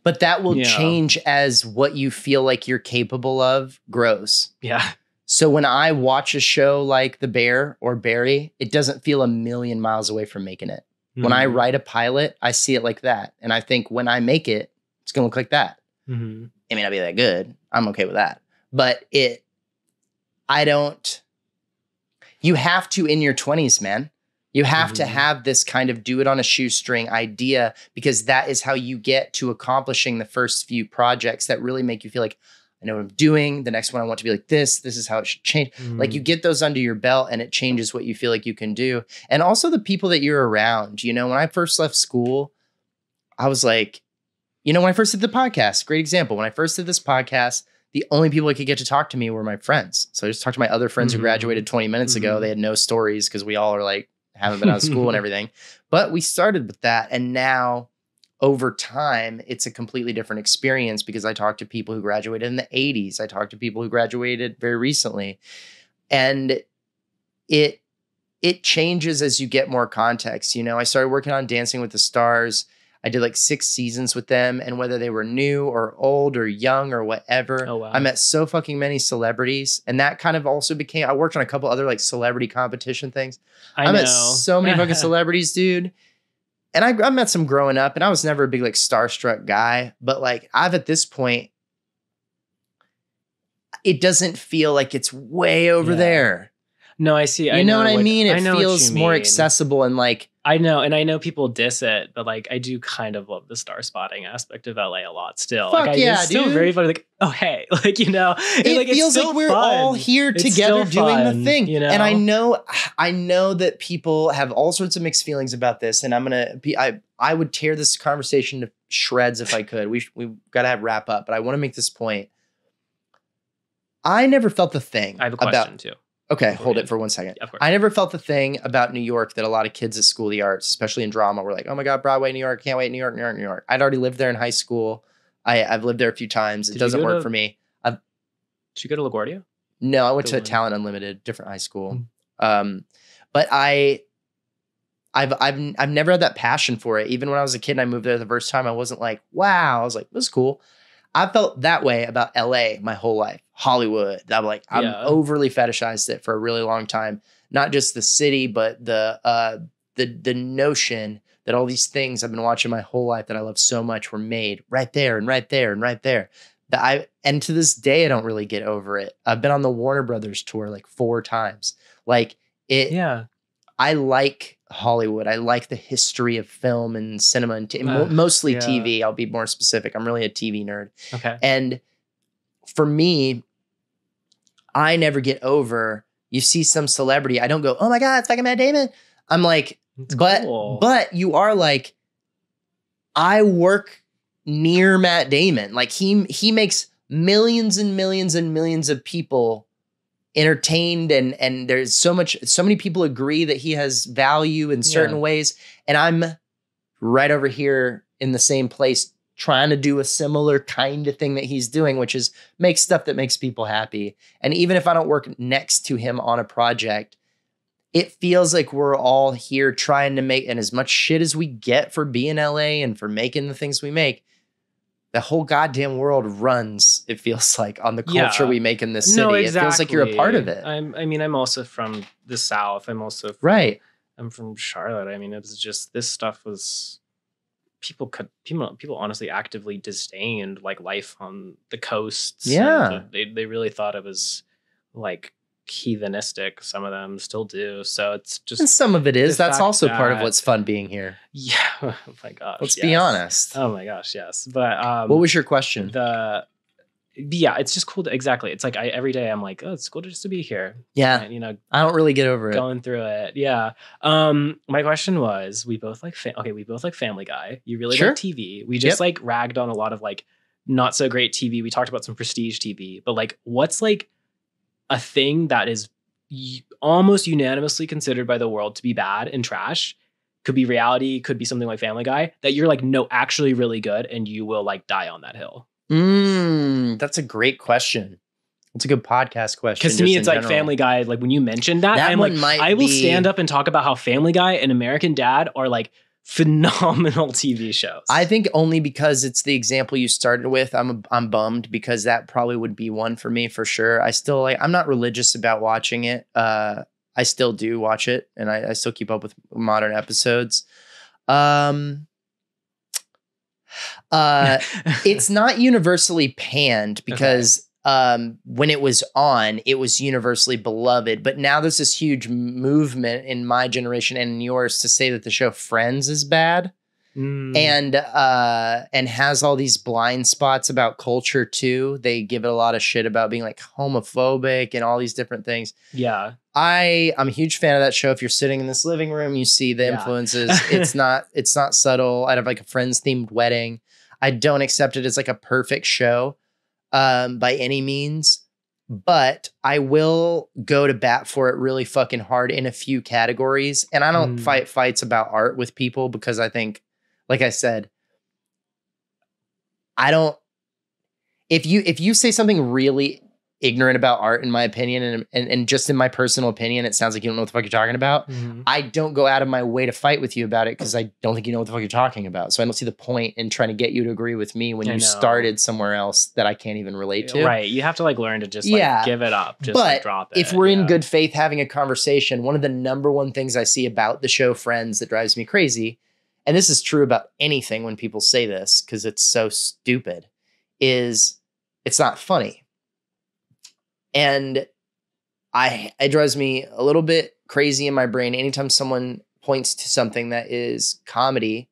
But that will change as what you feel like you're capable of grows. Yeah. So when I watch a show like The Bear or Barry, it doesn't feel a million miles away from making it. When I write a pilot, I see it like that. And I think when I make it, it's going to look like that. It may not be that good. I'm okay with that. But you have to in your 20s, man. You have to have this kind of do it on a shoestring idea, because that is how you get to accomplishing the first few projects that really make you feel like, I know what I'm doing. The next one I want to be like this. This is how it should change. Like, you get those under your belt and it changes what you feel like you can do. And also the people that you're around. When I first left school, I was like, when I first did the podcast, great example. When I first did this podcast, the only people that could get to talk to me were my friends. So I just talked to my other friends who graduated 20 minutes ago. They had no stories because we all are like, haven't been out of school and everything. But we started with that. And now over time, it's a completely different experience because I talk to people who graduated in the 80s. I talk to people who graduated very recently. And it changes as you get more context. You know, I started working on Dancing with the Stars. I did like 6 seasons with them, and whether they were new or old or young or whatever, I met so fucking many celebrities. And that kind of also became, I worked on a couple other like celebrity competition things. I met so many fucking celebrities, dude. And I met some growing up, and I was never a big like starstruck guy, but like I've at this point, it doesn't feel like it's way over there. No, I see. You know what I mean? It feels more accessible and like. I know. And I know people diss it, but like I do kind of love the star spotting aspect of LA a lot still. Fuck like, yeah, it's still dude. very funny. Like, oh, hey, like, you know, it like, feels like we're all here together doing the thing. You know? And I know that people have all sorts of mixed feelings about this. And I would tear this conversation to shreds if I could. We've got to wrap up, but I want to make this point. I never felt the thing. I have a question too. Okay, hold it for 1 second. Yeah, of course. I never felt the thing about New York that a lot of kids at School of the Arts, especially in drama, were like, oh my God, Broadway, New York, can't wait, New York, New York, New York. I'd already lived there in high school. I've lived there a few times. It doesn't work for me. Did you go to LaGuardia? No, I went to Talent Unlimited, different high school. But I've never had that passion for it. Even when I was a kid and I moved there the first time, I wasn't like, wow. I was like, this is cool. I felt that way about LA my whole life. Hollywood. I'm overly fetishized it for a really long time. Not just the city, but the notion that all these things I've been watching my whole life that I love so much were made right there and right there and right there. And to this day, I don't really get over it. I've been on the Warner Brothers tour like 4 times. Like it. Yeah. I like Hollywood. I like the history of film and cinema and mostly TV. I'll be more specific. I'm really a TV nerd. Okay. And for me, I never get over, you see some celebrity, I don't go, oh my God, it's fucking Matt Damon. I'm like, but you are like, I work near Matt Damon. Like he makes millions and millions and millions of people entertained, and there's so many people agree that he has value in certain ways. And I'm right over here in the same place trying to do a similar kind of thing that he's doing, which is make stuff that makes people happy. And even if I don't work next to him on a project, it feels like we're all here trying to make, and as much shit as we get for being LA and for making the things we make, the whole goddamn world runs, it feels like, on the culture we make in this city. No, exactly. It feels like you're a part of it. I'm also from the South. I'm from Charlotte. I mean, it was just, this stuff was, people honestly actively disdained like life on the coasts. Yeah. They really thought it was like heathenistic. Some of them still do. So it's just, and some of it is. That's also part of what's fun being here. Yeah. Oh my gosh. Let's be honest. Oh my gosh. Yes. But what was your question? It's just cool. Exactly. It's like every day I'm like, oh, it's cool just to be here. Yeah. And, you know, I don't really get over going through it. Yeah. My question was, we both like Family Guy. You really like TV. We just like ragged on a lot of like not so great TV. We talked about some prestige TV, but like, what's like a thing that is almost unanimously considered by the world to be bad and trash? Could be reality, could be something like Family Guy, that you're like, no, actually really good, and you will like die on that hill. That's a great question. It's a good podcast question. Because to me, it's like general. Family Guy. Like when you mentioned that I'm like, I will stand up and talk about how Family Guy and American Dad are like phenomenal TV shows. I think only because it's the example you started with. I'm bummed because that probably would be one for me for sure. I'm not religious about watching it. I still do watch it, and I still keep up with modern episodes. It's not universally panned because when it was on, it was universally beloved. But now there's this huge movement in my generation and in yours to say that the show Friends is bad. And has all these blind spots about culture too. They give it a lot of shit about being like homophobic and all these different things. Yeah. I'm a huge fan of that show. If you're sitting in this living room, you see the influences. It's not subtle. I'd have like a Friends themed wedding. I don't accept it as like a perfect show. by any means. But I will go to bat for it really fucking hard in a few categories. And I don't fight fights about art with people because I think, like I said, I don't, if you say something really ignorant about art, in my opinion, and just in my personal opinion, it sounds like you don't know what the fuck you're talking about. I don't go out of my way to fight with you about it because I don't think you know what the fuck you're talking about. So I don't see the point in trying to get you to agree with me when you started somewhere else that I can't even relate to. Right. You have to like learn to just like give it up, just like drop it. If we're in good faith having a conversation, one of the number one things I see about the show Friends that drives me crazy, and this is true about anything when people say this because it's so stupid, is it's not funny. And it drives me a little bit crazy in my brain anytime someone points to something that is comedy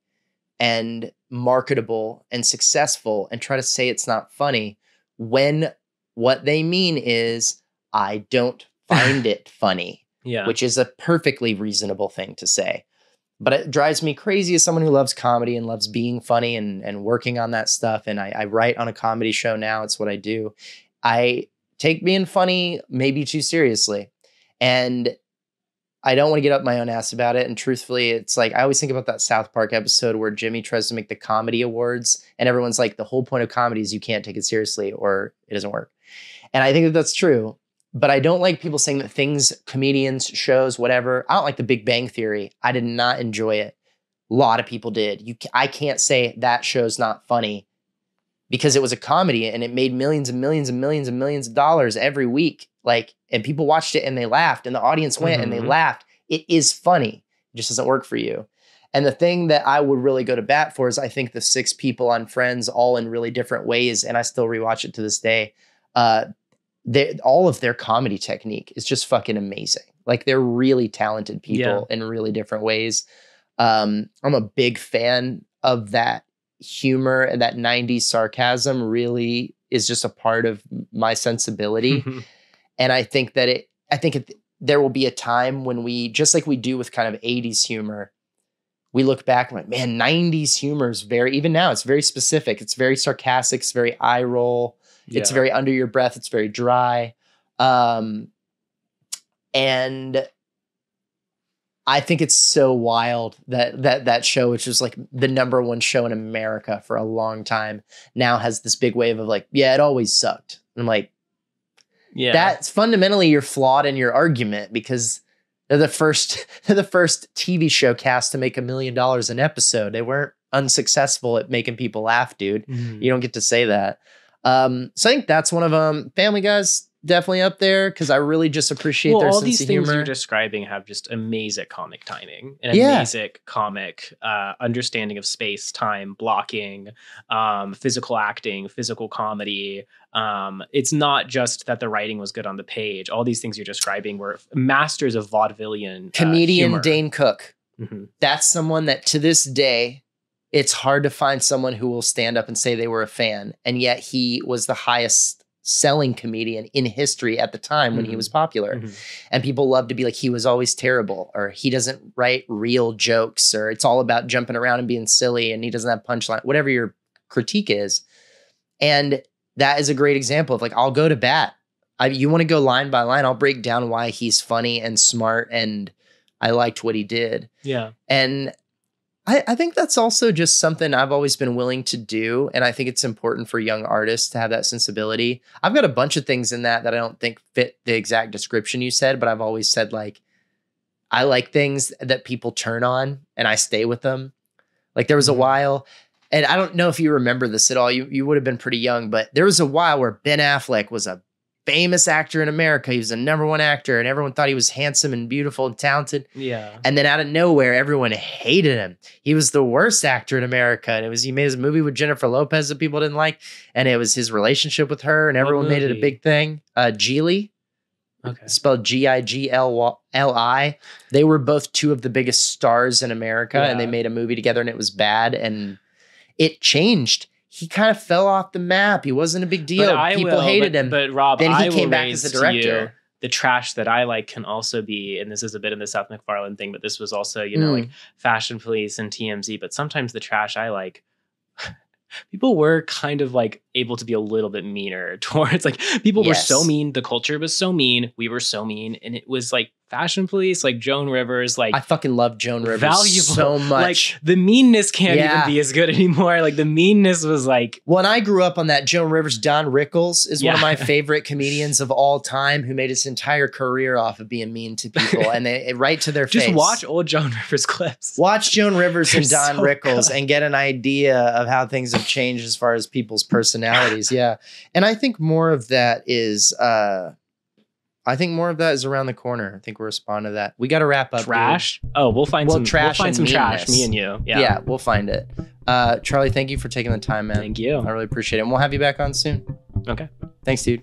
and marketable and successful and try to say it's not funny when what they mean is I don't find it funny, which is a perfectly reasonable thing to say. But it drives me crazy as someone who loves comedy and loves being funny and working on that stuff. And I write on a comedy show now. It's what I do. I take being funny maybe too seriously. And I don't want to get up my own ass about it. And truthfully, it's like, I always think about that South Park episode where Jimmy tries to make the comedy awards and everyone's like, the whole point of comedy is you can't take it seriously or it doesn't work. And I think that that's true, but I don't like people saying that things, comedians, shows, whatever. I don't like the Big Bang Theory. I did not enjoy it. A lot of people did. I can't say that show's not funny because it was a comedy and it made millions and millions and millions and millions of dollars every week. Like, and people watched it and they laughed and the audience went and they laughed. It is funny. It just doesn't work for you. And the thing that I would really go to bat for is I think the 6 people on Friends, all in really different ways, and I still rewatch it to this day, all of their comedy technique is just fucking amazing. Like, they're really talented people in really different ways. I'm a big fan of that humor, and that 90s sarcasm really is just a part of my sensibility. And I think that there will be a time when we, just like we do with kind of 80s humor, we look back and like, man, 90s humor is even now, it's very specific. It's very sarcastic. It's very eye roll. It's very under your breath. It's very dry. And I think it's so wild that show, which was like the #1 show in America for a long time, now has this big wave of like, yeah, it always sucked. And I'm like, that's fundamentally you're flawed in your argument because they're the first TV show cast to make $1 million an episode. They weren't unsuccessful at making people laugh, dude. You don't get to say that. So I think that's one of them. Family Guy's definitely up there because I really just appreciate their sense of humor. All these things you're describing have just amazing comic timing and amazing comic understanding of space, time, blocking, physical acting, physical comedy. It's not just that the writing was good on the page. All these things you're describing were masters of vaudevillian comedian humor. Dane Cook. That's someone that to this day, it's hard to find someone who will stand up and say they were a fan. And yet he was the highest selling comedian in history at the time when he was popular. And people love to be like, he was always terrible, or he doesn't write real jokes, or it's all about jumping around and being silly and he doesn't have punchline, whatever your critique is. And that is a great example of like, I'll go to bat. You want to go line by line, I'll break down why he's funny and smart and I liked what he did. Yeah. And I think that's also just something I've always been willing to do. And I think it's important for young artists to have that sensibility. I've got a bunch of things in that I don't think fit the exact description you said, but I've always said like, I like things that people turn on and I stay with them. Like there was a while, and I don't know if you remember this at all. You would have been pretty young, but there was a while where Ben Affleck was a famous actor in America. He was a #1 actor and everyone thought he was handsome and beautiful and talented. Yeah. And then out of nowhere, everyone hated him. He was the worst actor in America. And he made his movie with Jennifer Lopez that people didn't like. And it was his relationship with her and everyone made it a big thing. Geely. Okay. Spelled Gigli. They were both 2 of the biggest stars in America and they made a movie together and it was bad and it changed. He kind of fell off the map. He wasn't a big deal. People hated him. But Rob, then he came back as a director. The trash that I like can also be, and this is a bit of the Seth MacFarlane thing, but this was also, like Fashion Police and TMZ. But sometimes the trash I like People were kind of like able to be a little bit meaner towards like people were so mean. The culture was so mean. We were so mean. And it was like fashion police, like Joan Rivers, like I fucking love Joan Rivers so much. Like the meanness can't even be as good anymore. Like the meanness was like when I grew up on that, Joan Rivers, Don Rickles is one of my favorite comedians of all time who made his entire career off of being mean to people and they right to their face. Just watch old Joan Rivers clips. Watch Joan Rivers and Don Rickles and get an idea of how things have changed as far as people's personalities. Yeah. And I think more of that is around the corner. I think we're responding to that. We got to wrap up. Trash? Dude. Oh, we'll find some trash. We'll find some trash, me and you. Yeah, we'll find it. Charlie, thank you for taking the time, man. Thank you. I really appreciate it. And we'll have you back on soon. Okay. Thanks, dude.